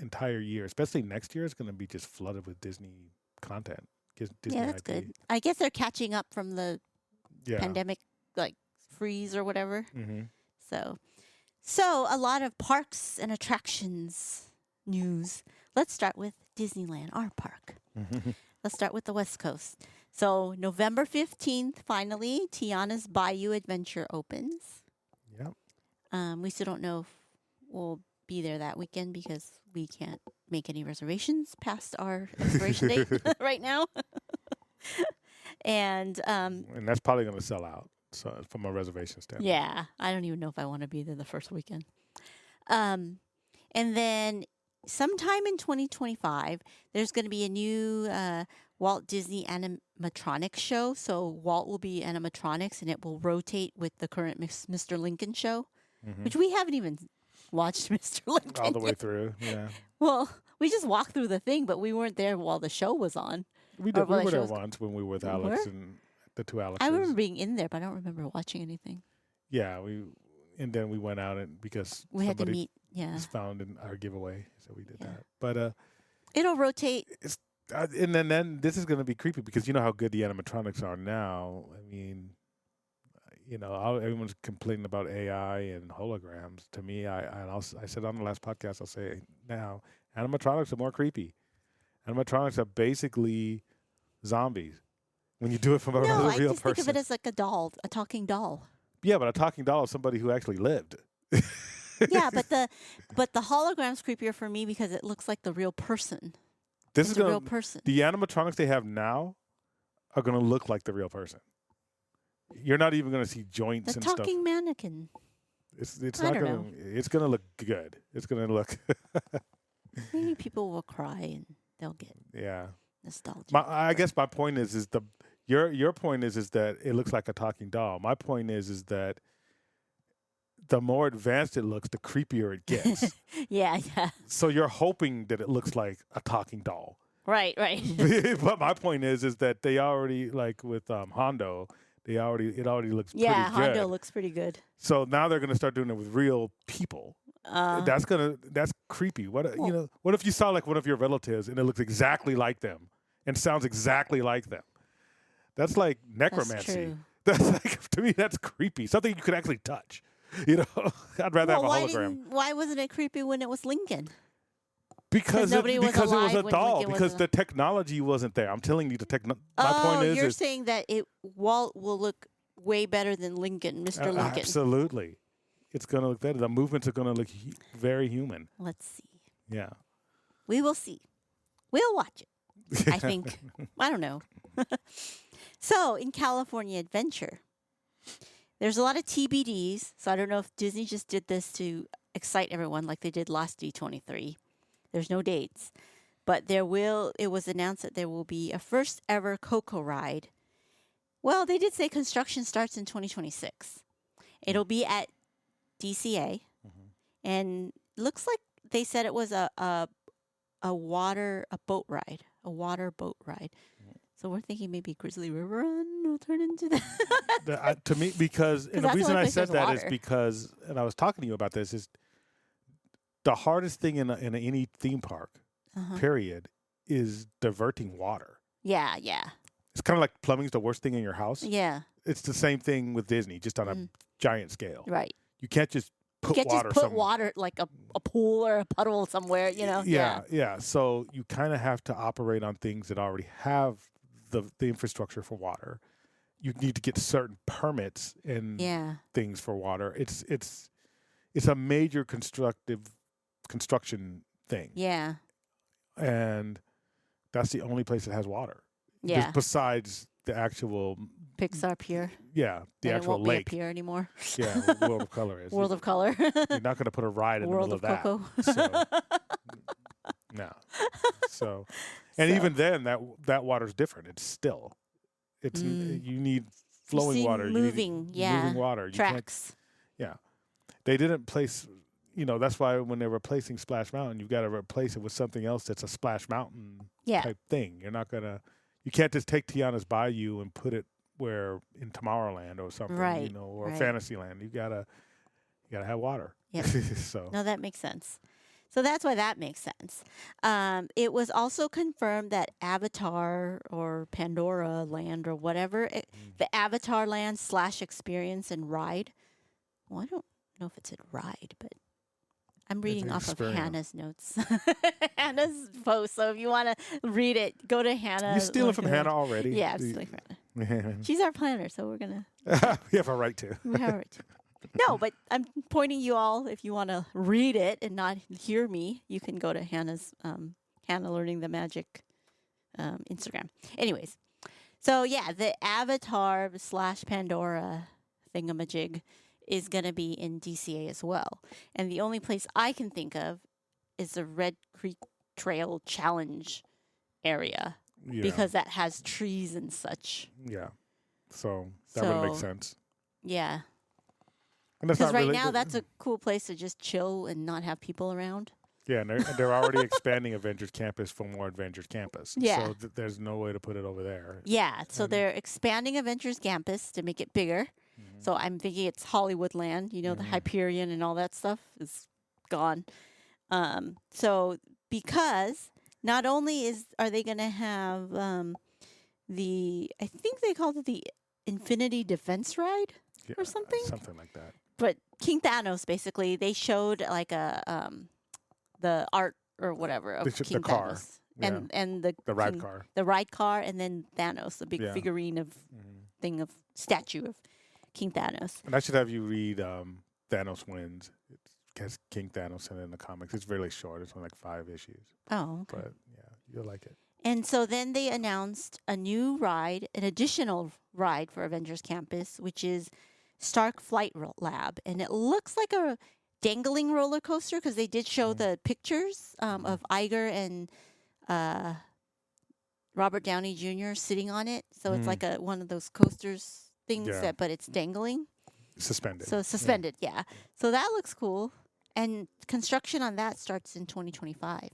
entire year, especially next year, is going to be just flooded with Disney content. Disney Yeah, that's IP. good. I guess they're catching up from the Yeah. pandemic, like freeze or whatever. Mm-hmm. So a lot of parks and attractions news. Let's start with Disneyland, our park. Let's start with the West Coast. So November 15th, finally, Tiana's Bayou Adventure opens. Yeah. We still don't know if we'll be there that weekend because we can't make any reservations past our expiration date right now. And And that's probably going to sell out. So from a reservation standpoint. yeah, I don't even know if I want to be there the first weekend. And then sometime in 2025, there's going to be a new Walt Disney animatronics show. So Walt will be animatronics, and it will rotate with the current Mr. Lincoln show, Mhm. which we haven't even watched Mr. Lincoln All the way yet. through. Yeah. Well, we just walked through the thing, but we weren't there while the show was on. We Or did. We well, were there shows- once when we were with We Alex were? and the two Alexes. I remember being in there, but I don't remember watching anything. Yeah, and then we went out and because We had to somebody meet. Yeah, was found in our giveaway, so we did that. But it'll rotate. and then this is going to be creepy because you know how good the animatronics are now. I mean, everyone's complaining about AI and holograms. To me, I said on the last podcast, I'll say it now, animatronics are more creepy. Animatronics are basically zombies. when you do it from a No, I real just person. think of it as like a doll, a talking doll. Yeah, but a talking doll is somebody who actually lived. Yeah, but the hologram's creepier for me because it looks like the real person. This It's is a gonna real person. the animatronics they have now are gonna look like the real person. You're not even gonna see joints The and stuff. talking mannequin. It's I not don't gonna. know. It's gonna look good. It's gonna look. Maybe people will cry and they'll get Yeah. nostalgic. I guess my point is the your point is that it looks like a talking doll. My point is that the more advanced it looks, the creepier it gets. Yeah, yeah. So you're hoping that it looks like a talking doll. Right, right. But my point is that they already like with Hondo, it already looks Yeah, pretty good. Hondo looks pretty good. So now they're gonna start doing it with real people. That's creepy. What if you saw like one of your relatives and it looks exactly like them and sounds exactly like them? That's like necromancy. true. That's like, to me, that's creepy. Something you could actually touch. You know, I'd rather have a hologram Why wasn't it creepy when it was Lincoln? because nobody was it was alive a when doll. Lincoln was Because a- the technology wasn't there. I'm telling you, my point is, you're saying that Walt will look way better than Lincoln, Mr. Lincoln. absolutely, it's gonna look better. The movements are gonna look very human. Let's see. Yeah. We will see. We'll watch it. I think. I don't know. So, in California Adventure, there's a lot of TBDs. So, I don't know if Disney just did this to excite everyone like they did last D23. There's no dates. But it was announced that there will be a first ever Coco ride. Well, they did say construction starts in 2026. It'll be at DCA. And looks like they said it was a boat ride. So we're thinking maybe Grizzly River Run will turn into that. To me, because and the that's the reason only I place said there's that is water. because, and I was talking to you about this, is the hardest thing in any theme park, period, is diverting water. Yeah, yeah. It's kind of like plumbing's the worst thing in your house. Yeah, It's the same thing with Disney, just on a giant scale. right. You can't just You put can't water just put somewhere. water like a pool or a puddle somewhere, you know? Yeah. So you kind of have to operate on things that already have the infrastructure for water. You need to get certain permits and Yeah. things for water. It's a major construction thing, Yeah. and that's the only place that has water. Yeah. Besides the actual, Pixar Pier. the And it actual won't be a lake. pier anymore. Yeah, where World of Color is. World of Color. You're not going to put a ride in World the middle of of that. Cocoa. So, no. So, and So- even then, that water's different. It's still. You need flowing see water. moving, you need yeah, moving water. You can't- Tracks. Yeah. They didn't place. That's why when they're replacing Splash Mountain, you've got to replace it with something else that's a Splash Mountain Yeah. type thing. You can't just take Tiana's Bayou and put it where in Tomorrowland or something, Right, or right. Fantasyland. You gotta have water. Yep. So No, that makes sense. So that's why that makes sense. It was also confirmed that Avatar or Pandora Land or whatever, the Avatar Land / experience and ride. Well, I don't know if it said ride, but I'm reading an off experience. of Hannah's notes. Hannah's post. So if you want to read it, go to Hannah. you stealing from Look it Hannah up. already? Yeah, I'm stealing from Hannah. She's our planner, so we're going to. We have a right to. We have it. No, but I'm pointing you all. If you want to read it and not hear me, you can go to Hannah's Hannah Learning the Magic Instagram. Anyways, so yeah, the Avatar / Pandora thingamajig is going to be in DCA as well. And the only place I can think of is the Red Creek Trail Challenge area Yeah. because that has trees and such. Yeah. So that would make So- sense. Yeah. And that's Because not right really, now, that's a cool place to just chill and not have people around. Yeah, and they're already expanding Avengers Campus for more Avengers Campus. Yeah. So there's no way to put it over there. Yeah, so they're expanding Avengers Campus to make it bigger. So I'm thinking it's Hollywood Land. You know, the Hyperion and all that stuff is gone. So because not only are they going to have I think they called it the Infinity Defense Ride Yeah, or something. Something like that. But King Thanos, basically, they showed like the art or whatever of The King car. Thanos. Yeah. and the The ride king- car. the ride car, and then Thanos, the big Yeah. figurine of thing of statue of King Thanos. And I should have you read Thanos Wins. It has King Thanos in it in the comics. It's really short. It's only like 5 issues. Oh, okay. But yeah, you'll like it. And so then they announced a new ride, an additional ride for Avengers Campus, which is Stark Flight Lab. And it looks like a dangling roller coaster because they did show the pictures of Iger and Robert Downey Jr. sitting on it. So it's like one of those coasters things, Yeah. but it's dangling. Suspended. So suspended, yeah. So that looks cool. And construction on that starts in 2025.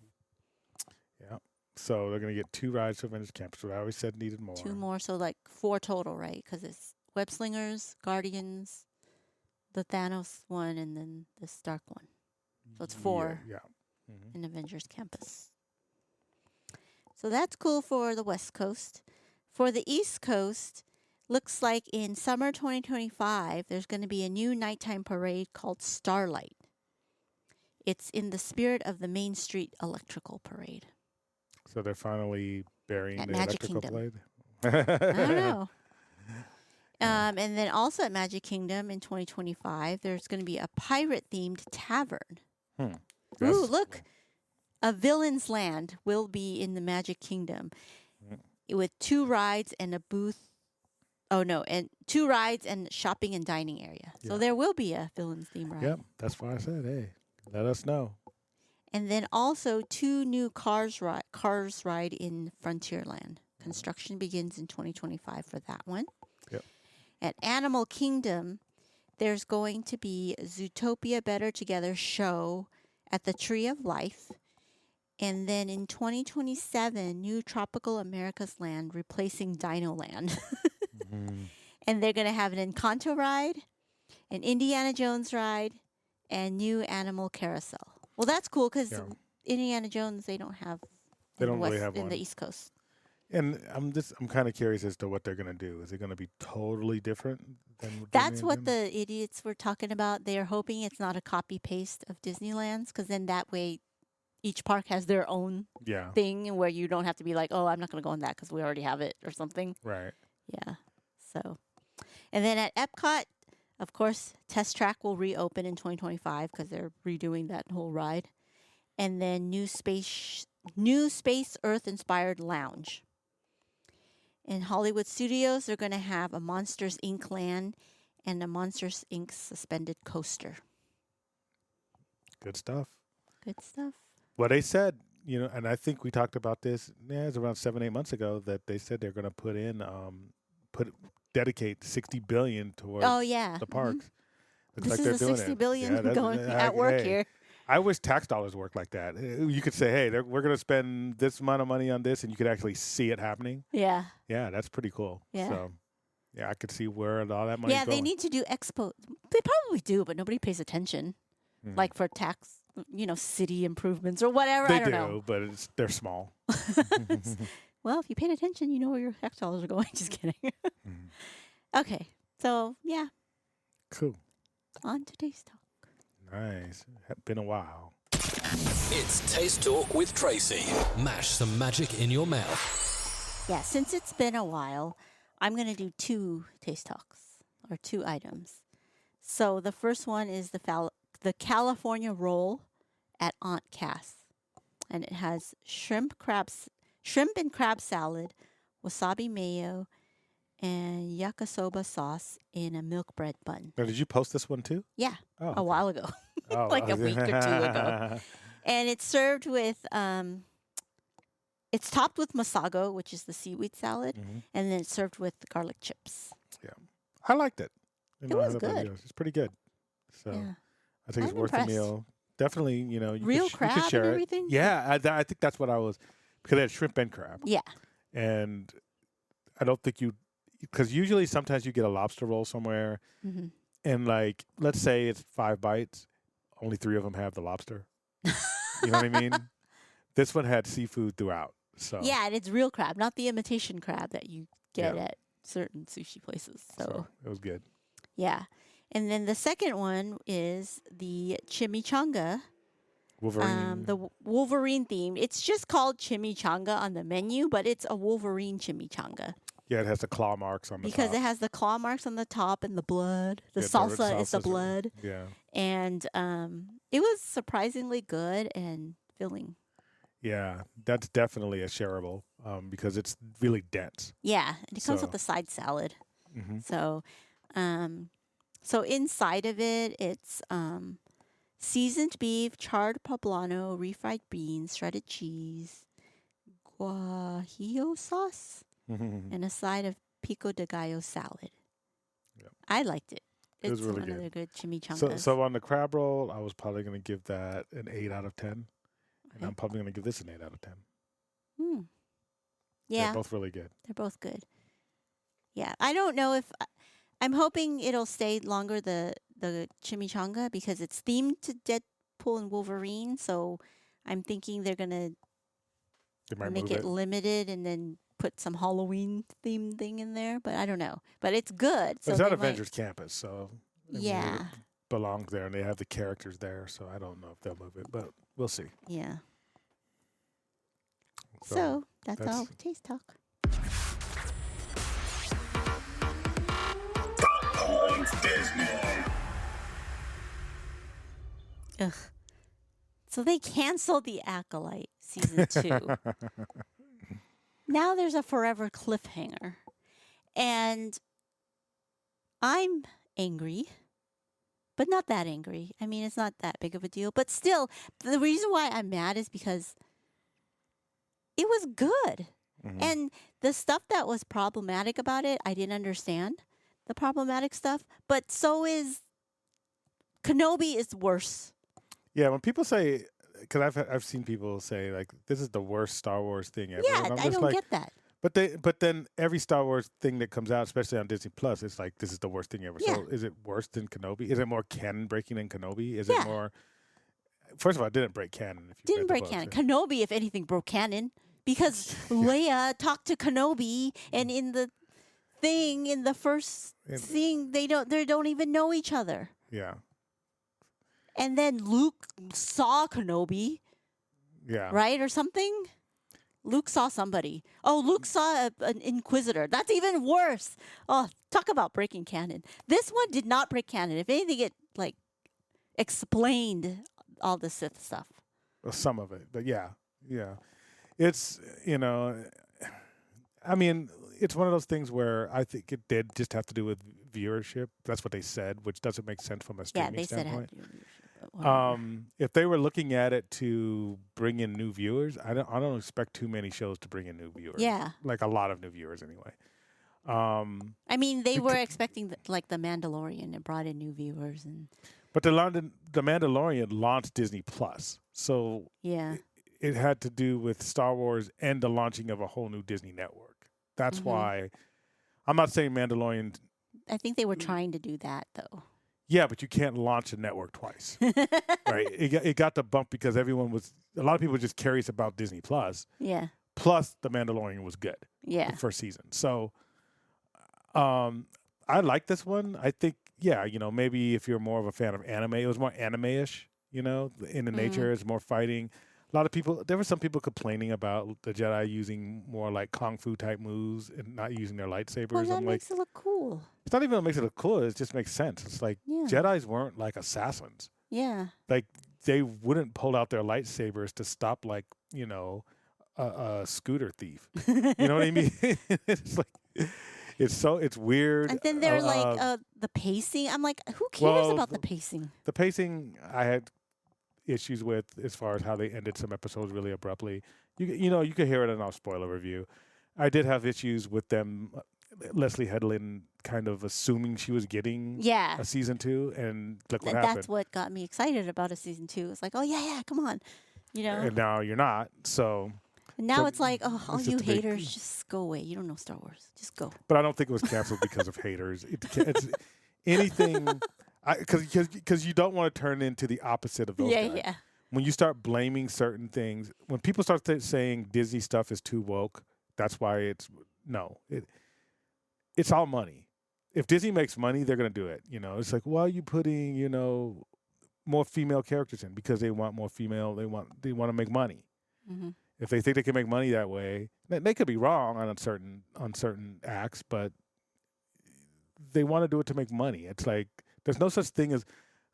Yeah. So they're going to get 2 rides to Avengers Campus. What I always said needed more. 2 more, so like 4 total, right? Because it's Web Slingers, Guardians, the Thanos one, and then the Stark one. So it's 4 Yeah. Mhm. in Avengers Campus. So that's cool for the West Coast. For the East Coast, looks like in summer 2025, there's going to be a new nighttime parade called Starlight. It's in the spirit of the Main Street Electrical Parade. So they're finally burying At the Magic electrical Kingdom. blade? I don't know. And then also at Magic Kingdom in 2025, there's going to be a pirate-themed tavern. Ooh, That's- look. A Villain's Land will be in the Magic Kingdom with 2 rides and a booth. Oh, no, and 2 rides and shopping and dining area. So Yeah. there will be a Villain's theme ride. Yep. That's why I said, hey, let us know. And then also 2 new Cars ride in Frontierland. Construction begins in 2025 for that one. Yep. At Animal Kingdom, there's going to be Zootopia Better Together show at the Tree of Life. And then in 2027, new Tropical America's Land replacing Dino Land. And they're going to have an Encanto ride, an Indiana Jones ride, and new Animal Carousel. Well, that's cool because Yeah. Indiana Jones, they don't have They in the don't really West- have in one. the East Coast. And I'm kind of curious as to what they're going to do. Is it going to be totally different than That's Disneyland what did? the idiots were talking about. They are hoping it's not a copy paste of Disneyland's because then that way each park has their own Yeah. thing where you don't have to be like, oh, I'm not going to go on that because we already have it or something. Right. Yeah. So, and then at Epcot, of course, Test Track will reopen in 2025 because they're redoing that whole ride. And then new Space Earth inspired lounge. In Hollywood Studios, they're going to have a Monsters Inc. land and a Monsters Inc. suspended coaster. Good stuff. Good stuff. Well, they said, and I think we talked about this. Yeah, it was around 7-8 months ago that they said they're going to put in, dedicate $60 billion towards Oh yeah. the Mhm. parks. Looks This like is they're the doing 60 it. billion Yeah, that's- going I- at work hey, here. I wish tax dollars worked like that. You could say, hey, we're going to spend this amount of money on this, and you could actually see it happening. Yeah. Yeah, that's pretty cool. Yeah. So, yeah, I could see where all that money Yeah, going. they need to do expo. They probably do, but nobody pays attention. Mhm. Like for tax, city improvements or whatever. They I don't do, know. but they're small. Well, if you paid attention, you know where your tax dollars are going. Just kidding. Okay, so yeah, Cool. on today's talk. Nice. Been a while. It's Taste Talk with Tracy. Mash some magic in your mouth. Yeah, since it's been a while, I'm going to do 2 taste talks or 2 items. So the first one is the California roll at Aunt Cass, and it has shrimp and crab salad, wasabi mayo, and yakisoba sauce in a milk bread bun. Now, did you post this one too? Yeah, Oh, a while ago, Oh, like a week or 2 ago. And it's served with it's topped with masago, which is the seaweed salad, Mhm. and then it's served with garlic chips. I liked it. It was I thought good. It's pretty good. So Yeah. I think it's I'm worth impressed. the meal. Definitely, you Real could, crab you could and share it. everything? Yeah, I think that's what I was, because they had shrimp and crab. Yeah. And I don't think because usually sometimes you get a lobster roll somewhere, hmm and like, let's say it's 5 bites, only 3 of them have the lobster. You know what I mean? This one had seafood throughout. So Yeah, and it's real crab, not the imitation crab that you get Yeah. at certain sushi places. So, it was good. yeah. And then the second one is the chimichanga Wolverine. Wolverine theme. It's just called chimichanga on the menu, but it's a Wolverine chimichanga Yeah, it has the claw marks on the because top. it has the claw marks on the top and the blood. The Yeah, salsa is the salsa's- blood, Yeah. and it was surprisingly good and filling. Yeah, that's definitely a shareable because it's really dense. Yeah, and it comes with So- the side salad. Hmm. So inside of it, it's seasoned beef, charred poblano, refried beans, shredded cheese, guajillo sauce, and a side of pico de gallo salad. Yep. I liked it. It was It's really one of good. the good chimichangas. So on the crab roll, I was probably going to give that an 8 out of 10. And Okay. I'm probably going to give this an 8 out of 10. Hmm. Yeah, They're both really good. they're both good. Yeah, I don't know if I'm hoping it'll stay longer the chimichanga because it's themed to Deadpool and Wolverine. So I'm thinking they're gonna They might make move it it. limited and then put some Halloween themed thing in there. But I don't know. But it's good. So It's at they might- Avengers Campus, so I mean, Yeah, it belongs there, and they have the characters there. So I don't know if they'll move it, but we'll see. yeah. So, So that's that's- all taste talk. Ugh. So they canceled The Acolyte season 2. Now there's a forever cliffhanger. And I'm angry, but not that angry. I mean, it's not that big of a deal. But still, the reason why I'm mad is because it was good. Mhm. And the stuff that was problematic about it, I didn't understand the problematic stuff. But so is Kenobi is worse. Yeah, when people say, because I've seen people say like this is the worst Star Wars thing ever. Yeah, and I'm I just don't like, get that. but then every Star Wars thing that comes out, especially on Disney Plus, it's like this is the worst thing ever. Yeah. So is it worse than Kenobi? Is it more canon breaking than Kenobi? Is Yeah. it more? First of all, it didn't break canon. If you Didn't read the break books. canon. Kenobi, if anything, broke canon because Leia talked to Kenobi, and in the thing in the first And- scene, they don't even know each other. Yeah, And then Luke saw Kenobi, yeah. right, or something. Luke saw somebody. Oh, Luke saw an Inquisitor. That's even worse. Oh, talk about breaking canon. This one did not break canon. If anything, it like explained all the Sith stuff. Well, some of it, but yeah. It's I mean, it's one of those things where I think it did just have to do with viewership. That's what they said, which doesn't make sense from a Yeah, streaming they said it standpoint. had to do with leadership, but whatever. If they were looking at it to bring in new viewers, I don't expect too many shows to bring in new viewers. Yeah. like a lot of new viewers anyway. I mean, they were expecting like the Mandalorian. It brought in new viewers, and But the Mandalorian launched Disney Plus, so yeah, it had to do with Star Wars and the launching of a whole new Disney network. That's Mhm. why I'm not saying Mandalorian. I think they were trying to do that though. Yeah, but you can't launch a network twice, right? It got the bump because a lot of people were just curious about Disney Plus. Yeah, Plus, the Mandalorian was good. yeah, The first season. So I like this one. I think, yeah, maybe if you're more of a fan of anime, it was more anime-ish, in the nature. It's more fighting. A lot of people, there were some people complaining about the Jedi using more like Kung Fu type moves and not using their lightsabers. well, that I'm like, makes it look cool. it's not even what makes it look cool. It just makes sense. It's like Yeah. Jedis weren't like assassins. Yeah, Like they wouldn't pull out their lightsabers to stop like, a scooter thief. You know what I mean? It's like it's weird. and then they're like the pacing. I'm like, who cares well, about the pacing? the pacing I had issues with as far as how they ended some episodes really abruptly. You could hear it in our spoiler review. I did have issues with them. Leslie Headland kind of assuming she was getting Yeah, a season 2, and look what and happened. that's what got me excited about a season 2. It's like, oh yeah, come on, And now you're not. So, And now so it's like, oh, all it's you just a big- haters, just go away. You don't know Star Wars. Just go. but I don't think it was canceled because of haters. It's anything because you don't want to turn into the opposite of those guys. Yeah. When you start blaming certain things, when people start saying Disney stuff is too woke, that's why it's all money. If Disney makes money, they're going to do it. It's like, why are you putting, more female characters in because they want more female. They want to make money. Mm-hmm. If they think they can make money that way, they could be wrong on certain acts, but they want to do it to make money. It's like there's no such thing as.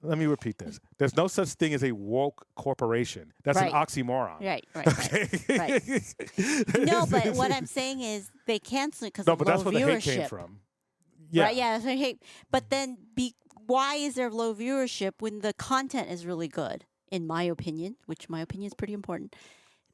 Let me repeat this. There's no such thing as a woke corporation. That's an oxymoron. Right. Okay. Right. No, but what I'm saying is they cancel it because of low that's where the hate viewership. came from. Yeah. Right. Yeah. That's what I hate. But then, why is there low viewership when the content is really good? In my opinion, which my opinion is pretty important,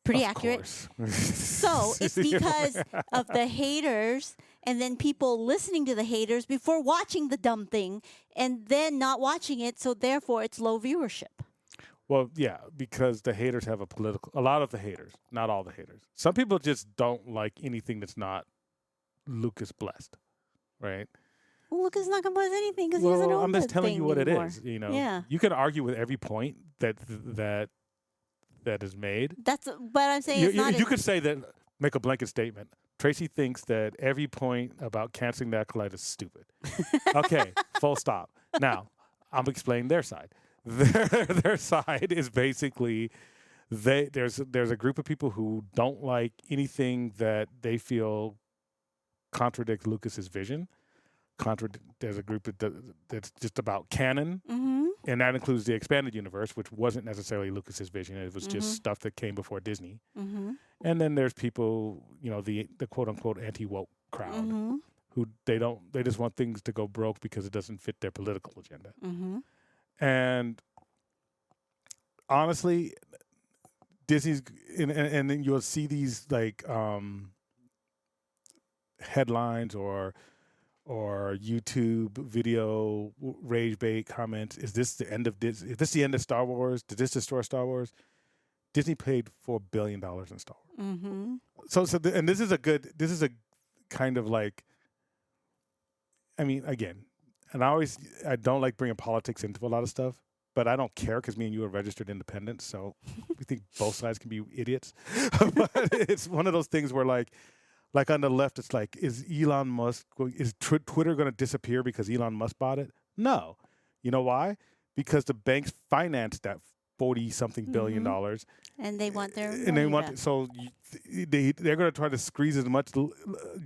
pretty accurate. So it's because of the haters, and then people listening to the haters before watching the dumb thing, and then not watching it. So therefore, it's low viewership. Well, yeah, because the haters have a lot of the haters, not all the haters. Some people just don't like anything that's not Lucas blessed, right? Well, Lucas is not going to bless anything because he doesn't own I'm just the telling thing you what anymore. it is. You know, Yeah. You can argue with every point that is made. That's but I'm saying it's not. You could say that, make a blanket statement. Tracy thinks that every point about canceling the acolyte is stupid. Okay, full stop. Now, I'm explaining their side. Their side is basically there's a group of people who don't like anything that they feel contradicts Lucas's vision. There's a group that's just about canon, and that includes the expanded universe, which wasn't necessarily Lucas's vision. It was just stuff that came before Disney. And then there's people, the quote unquote anti-woke crowd who they just want things to go broke because it doesn't fit their political agenda. And honestly, Disney's and then you'll see these like headlines or YouTube video rage bait comments. Is this the end of Disney? Is this the end of Star Wars? Did this destroy Star Wars? Disney paid $4 billion in Star Wars. And this is a kind of like, I mean, again, and I don't like bringing politics into a lot of stuff, but I don't care because me and you are registered independents, so we think both sides can be idiots. But it's one of those things where like on the left, it's like, is Twitter going to disappear because Elon Musk bought it? No. You know why? Because the banks financed that $40-something billion, and they want their and they want back. so they're going to try to squeeze as much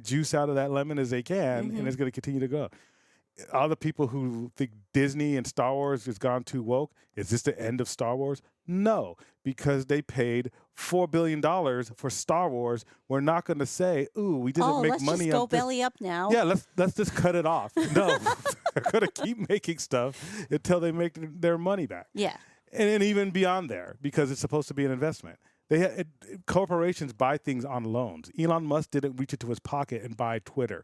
juice out of that lemon as they can, and it's going to continue to go. All the people who think Disney and Star Wars has gone too woke, is this the end of Star Wars? No, because they paid $4 billion for Star Wars. We're not going to say, "Ooh, we didn't make let's money." just go on this. belly up now. Yeah, let's just cut it off. No, they're going to keep making stuff until they make their money back. Yeah. And even beyond there, because it's supposed to be an investment. Corporations buy things on loans. Elon Musk didn't reach into his pocket and buy Twitter.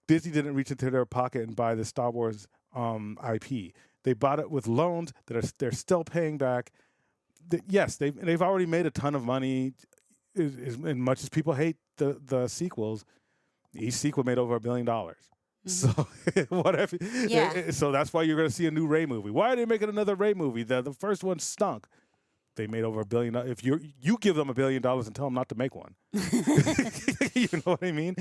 Disney didn't reach into their pocket and buy the Star Wars IP. They bought it with loans that they're still paying back. Yes, they've already made a ton of money. As much as people hate the sequels, each sequel made over $1 billion. So what if? Yeah. So that's why you're going to see a new Rey movie. Why are they making another Rey movie? The first one stunk. They made over $1 billion. If you give them $1 billion and tell them not to make one, you know what I mean.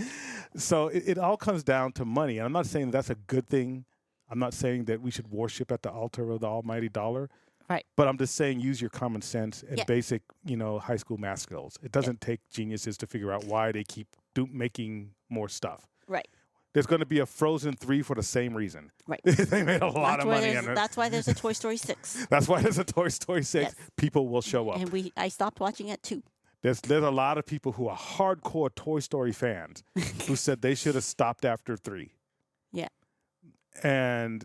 So it all comes down to money. And I'm not saying that's a good thing. I'm not saying that we should worship at the altar of the almighty dollar. Right. But I'm just saying use your common sense and Yeah. basic, high school math skills. It doesn't take geniuses to figure out why they keep making more stuff. Right. There's going to be a Frozen 3 for the same reason. Right. They made a lot of money on it. That's why there's a Toy Story 6. That's why there's a Toy Story 6. Yes. People will show up. And I stopped watching at 2. There's a lot of people who are hardcore Toy Story fans who said they should have stopped after 3. Yeah. And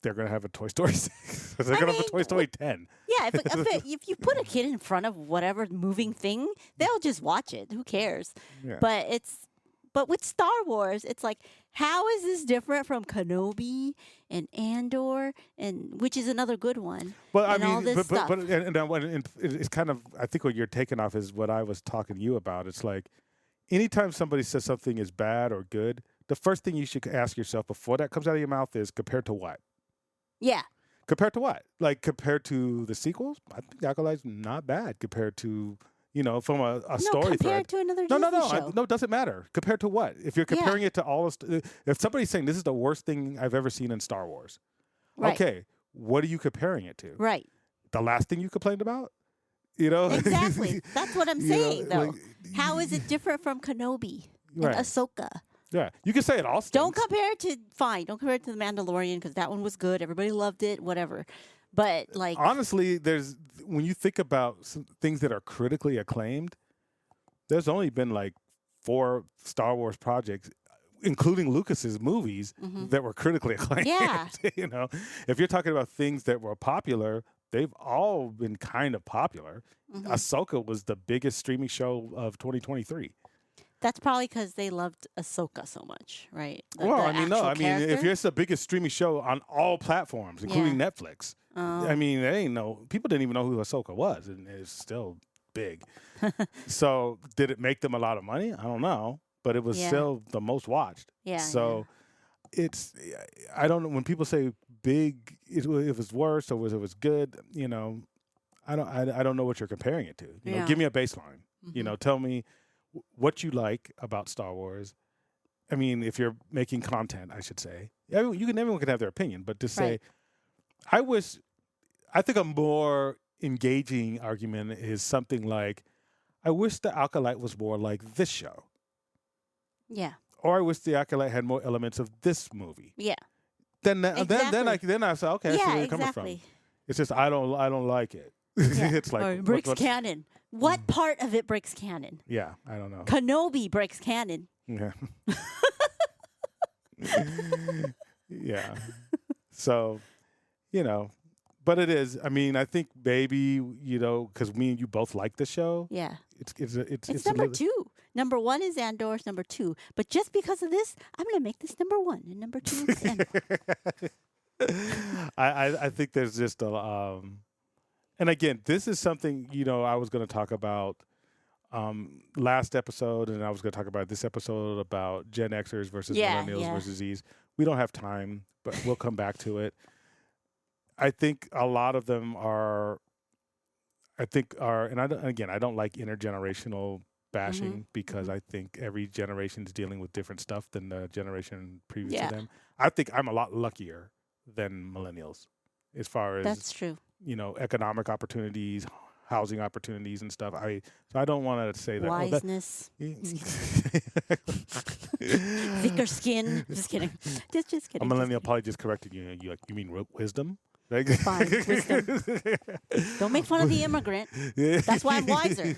they're going to have a Toy Story 6. They're going to have a Toy Story 10. Yeah, if you put a kid in front of whatever moving thing, they'll just watch it. Who cares? Yeah. But with Star Wars, it's like, how is this different from Kenobi and Andor, and which is another good one? Well, I and all mean, this stuff. but it's kind of, I think what you're taking off is what I was talking to you about. It's like, anytime somebody says something is bad or good, the first thing you should ask yourself before that comes out of your mouth is compared to what? Yeah. Compared to what? Like compared to the sequels? I think Acolyte's not bad compared to, from a story compared thread. to another No, Disney show. no, it doesn't matter. Compared to what? If you're comparing it to all, if somebody's saying this is the worst thing I've ever seen in Star Wars, Right. okay, what are you comparing it to? Right. The last thing you complained about? You know? Exactly. That's what I'm You know, saying, though. like, How is it different from Kenobi and Right. Ahsoka? Yeah. You can say it all stinks. Don't compare it to Don't compare it to The Mandalorian because that one was good. Everybody loved it. Whatever. But like, Honestly, when you think about some things that are critically acclaimed, there's only been like 4 Star Wars projects, including Lucas's movies, that were critically acclaimed. Yeah. You know, if you're talking about things that were popular, they've all been kind of popular. Ahsoka was the biggest streaming show of 2023. that's probably because they loved Ahsoka so much, right? Well, the I mean, no, actual I mean, if character? it's the biggest streaming show on all platforms, including Netflix, I mean, they ain't people didn't even know who Ahsoka was, and it's still big. So, did it make them a lot of money? I don't know, but it was Yeah. still the most watched. Yeah, So, it's I don't know when people say big, if it was worse or it was good. You know, I don't know what you're comparing it to. You know, Yeah. give me a baseline. You know, tell me what you like about Star Wars. I mean, if you're making content, I should say, everyone can have their opinion, but to say, Right. I think a more engaging argument is something like, I wish The Acolyte was more like this show, Yeah. or I wish The Acolyte had more elements of this movie. Yeah. Then Exactly. I say, okay, I see Yeah, where you're coming from. exactly. It's just I don't like it. Yeah. It's like Or what- breaks what's- canon. What part of it breaks canon? Yeah, I don't know. Kenobi breaks canon. Yeah. Yeah. So, you know, but it is. I mean, I think maybe, you know, because me and you both like the show. Yeah. It's It's a number little- 2. Number 1 is Andor. It's number 2. But just because of this, I'm going to make this number 1. And number 2 is Andor. I think there's just a and again, this is something, you know, I was going to talk about last episode, and I was going to talk about this episode about Gen Xers versus Yeah, Millennials yeah. versus Zs. We don't have time, but we'll come back to it. I think a lot of them are, and I don't like intergenerational bashing because I think every generation is dealing with different stuff than the generation previous Yeah. to them. I think I'm a lot luckier than millennials as far as That's true. you know, economic opportunities, housing opportunities, and stuff. So I don't want to say that. Wiseness. Oh, Thicker skin. Just kidding. Just a kidding. millennial probably just corrected you. You mean wisdom? Like, Fine, wisdom. Don't make fun of the immigrant. That's why I'm wiser.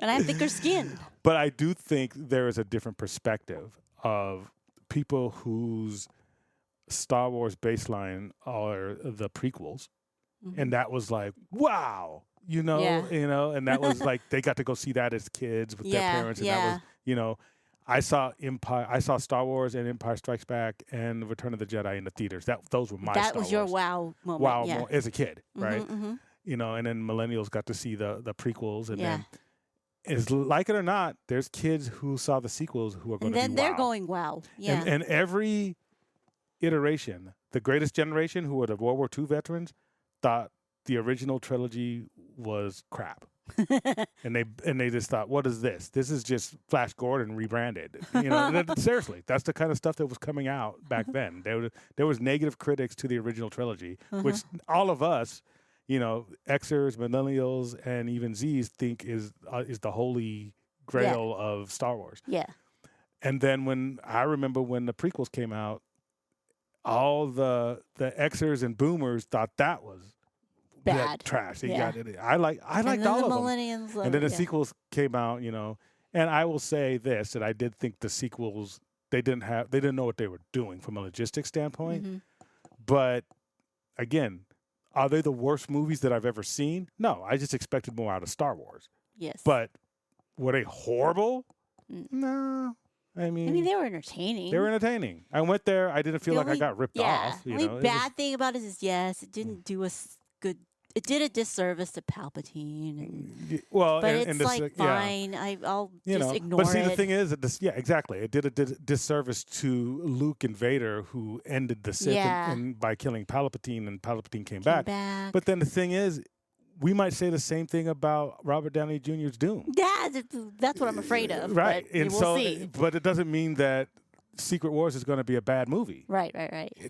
And I have thicker skin. But I do think there is a different perspective of people whose Star Wars baseline are the prequels. And that was like, wow, you know, Yeah. and that was like they got to go see that as kids with their Yeah, parents, and that yeah. was, you know, I saw Star Wars and Empire Strikes Back and Return of the Jedi in the theaters. Those were my That Star was your Wars. wow moment. Wow, yeah. as a kid, right? Mm-hmm. You know, and then millennials got to see the prequels, and Yeah. then, as like it or not, there's kids who saw the sequels who are going And to then be they're wow. going, wow. Yeah. And every iteration, the greatest generation, who were the World War II veterans, thought the original trilogy was crap. and they just thought, what is this? This is just Flash Gordon rebranded. You know, seriously, that's the kind of stuff that was coming out back then. There was negative critics to the original trilogy, which all of us, you know, Xers, millennials, and even Zs think is the holy grail of Star Wars. yeah. And then I remember when the prequels came out, all the Xers and Boomers thought that was Bad. trash. Yeah. I liked And all then of the them. millennials love And then it, the sequels came out, you know. And I will say this, that I did think the sequels, they didn't know what they were doing from a logistics standpoint. Mm-hmm. But again, are they the worst movies that I've ever seen? No, I just expected more out of Star Wars. Yes. But were they horrible? Mm. No. I mean, they were entertaining. they were entertaining. I went there. I didn't feel The like I only- got ripped off. The You only know, bad thing about it is, yes, it didn't do us good. It did a disservice to Palpatine. And, well, but and, it's and this, like, yeah. fine. I'll You just know, ignore but see, it. the thing is, exactly. It did a disservice to Luke and Vader, who ended the Sith Yeah. and by killing Palpatine, and Palpatine came Came back. back. But then the thing is, we might say the same thing about Robert Downey Jr.'s Doom. yeah, that's what I'm afraid of. Right. But And we'll so, see. but it doesn't mean that Secret Wars is going to be a bad movie. Right.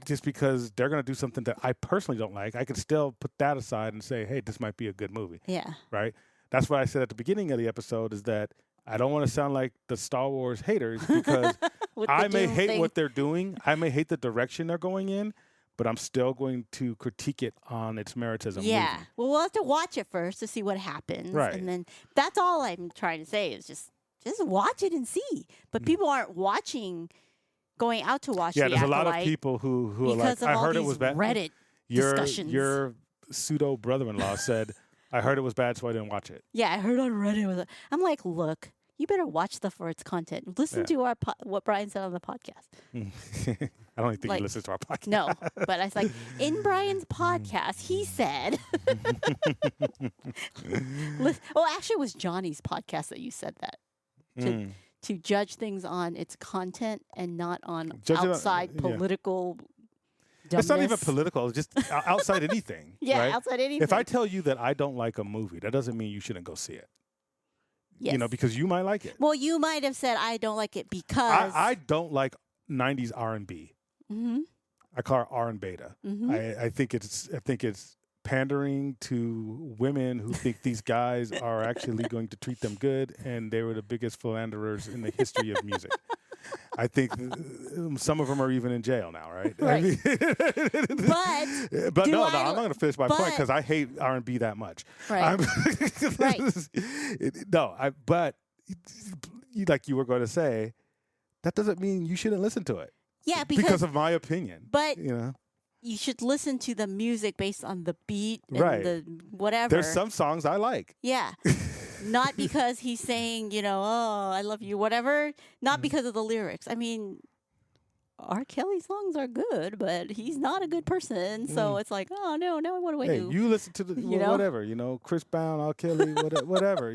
Just because they're going to do something that I personally don't like, I could still put that aside and say, hey, this might be a good movie. Yeah. Right? That's what I said at the beginning of the episode is that I don't want to sound like the Star Wars haters because I may hate what they're doing. I may hate the direction they're going in, but I'm still going to critique it on its merits as a movie. Yeah. Well, we'll have to watch it first to see what happens. Right. And then that's all I'm trying to say is just watch it and see. But people aren't going out to watch Yeah, The there's a lot of Acolyte people who are like, because of I all heard it these was bad. Reddit discussions. Your pseudo brother-in-law said, I heard it was bad, so I didn't watch it. Yeah, I heard on Reddit. I'm like, look, you better watch stuff for its content. Listen to our what Brian said on the podcast. I don't even think he listens to our podcast. No, but I was like, in Brian's podcast, he said. Actually, it was Johnny's podcast that you said that. To judge things on its content and not on outside political dumbness. It's not even political. It's just outside anything. Yeah, right? outside anything. If I tell you that I don't like a movie, that doesn't mean you shouldn't go see it. Yes. You know, because you might like it. Well, you might have said, I don't like it because... I don't like 90s R&B. Mm-hmm. I call it R and beta. Mm-hmm. I think it's pandering to women who think these guys are actually going to treat them good, and they were the biggest philanderers in the history of music. I think some of them are even in jail now, right? Right. I mean, but no, I'm not going to finish my point because I hate R&B that much. Right. But like you were going to say, that doesn't mean you shouldn't listen to it. Yeah, because of my opinion. But you know, you should listen to the music based on the beat and right. the whatever. There's some songs I like. Yeah. Not because he's saying, oh, I love you, whatever. Not because of the lyrics. I mean, R. Kelly songs are good, but he's not a good person. So it's like, oh, no, what do I do? You listen to the whatever, Chris Brown, R. Kelly, whatever,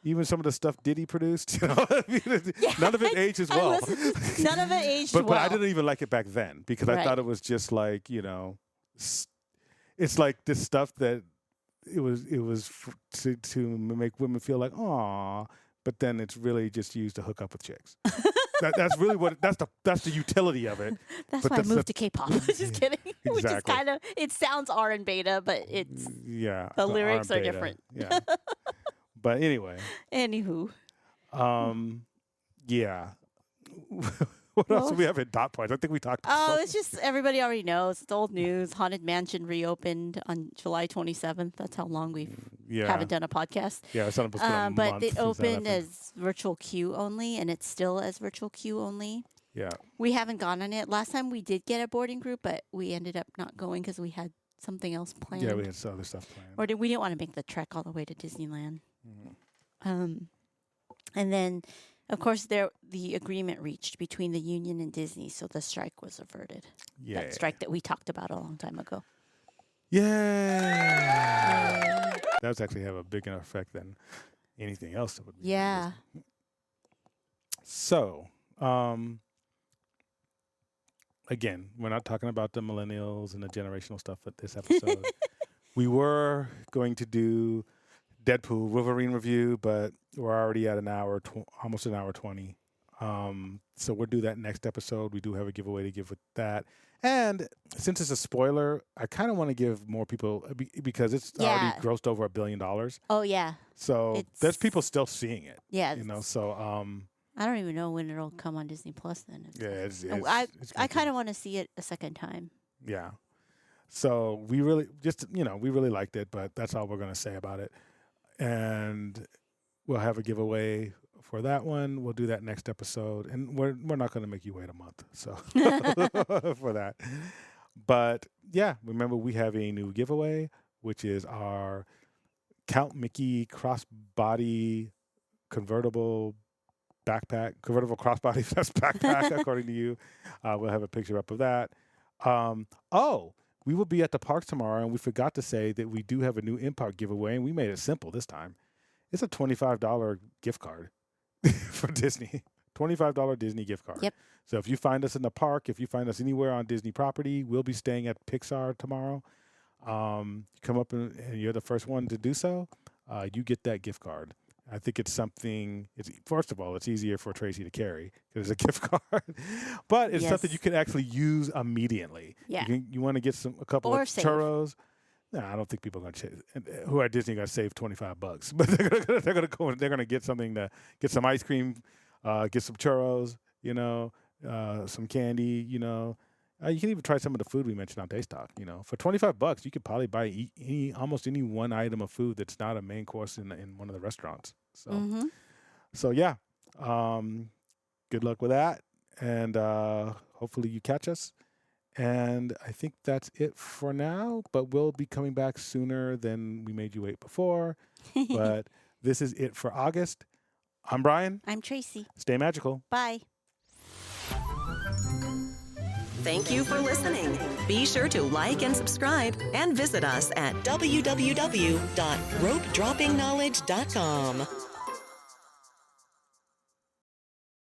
even some of the stuff Diddy produced, none of it ages well. None of it aged well. But I didn't even like it back then because I thought it was just like, it's like this stuff that it was to make women feel like, aw, but then it's really just used to hook up with chicks. That's really that's the utility of it. That's why I moved to K-pop. Just kidding. Exactly. Which is kind of, it sounds R and beta, but it's the lyrics are different. Yeah. But anyway. Anywho. Yeah. What else do we have in dot points? I think we talked about it's just everybody already knows. It's old news. Haunted Mansion reopened on July 27th. That's how long we haven't done a podcast. Yeah, it's almost been a but month it opened as virtual queue only, and it's still as virtual queue only. Yeah. We haven't gone on it. Last time we did get a boarding group, but we ended up not going because we had something else planned. Yeah, we had some other stuff planned. Or we didn't want to make the trek all the way to Disneyland. Mm-hmm. And then, of course, the agreement reached between the union and Disney, so the strike was averted. Yeah. That strike that we talked about a long time ago. Yeah. That was actually have a bigger effect than anything else that would be. Yeah. So, again, we're not talking about the millennials and the generational stuff at this episode. We were going to do Deadpool Wolverine review, but we're already at almost an hour 20. So we'll do that next episode. We do have a giveaway to give with that. And since it's a spoiler, I kind of want to give more people because it's already grossed over $1 billion. Oh, yeah. So there's people still seeing it. Yeah. So I don't even know when it'll come on Disney Plus then. I kind of want to see it a second time. Yeah. So we really we really liked it, but that's all we're going to say about it. And we'll have a giveaway for that one. We'll do that next episode, and we're not going to make you wait a month, so for that. But yeah, remember we have a new giveaway, which is our Count Mickey crossbody convertible crossbody vest backpack, according to you. We'll have a picture up of that. We will be at the parks tomorrow, and we forgot to say that we do have a new in-park giveaway, and we made it simple this time. It's a $25 gift card for Disney. $25 Disney gift card. Yep. So if you find us in the park, if you find us anywhere on Disney property, we'll be staying at Pixar tomorrow. You come up and you're the first one to do so, you get that gift card. I think it's something. First of all, it's easier for Tracy to carry because it's a gift card, but it's something you can actually use immediately. Yeah. You want to get a couple Or of save. churros. No, I don't think people are going to who are at Disney going to save $25, but they're going to go and they're going to get something to get some ice cream, get some churros, some candy, you can even try some of the food we mentioned on Daystock. For $25, you could probably buy almost any one item of food that's not a main course in one of the restaurants. So, so yeah, good luck with that, and hopefully you catch us. And I think that's it for now. But we'll be coming back sooner than we made you wait before. But this is it for August. I'm Brian. I'm Tracy. Stay magical. Bye. Thank you for listening. Be sure to like and subscribe and visit us at www.ropedroppingknowledge.com.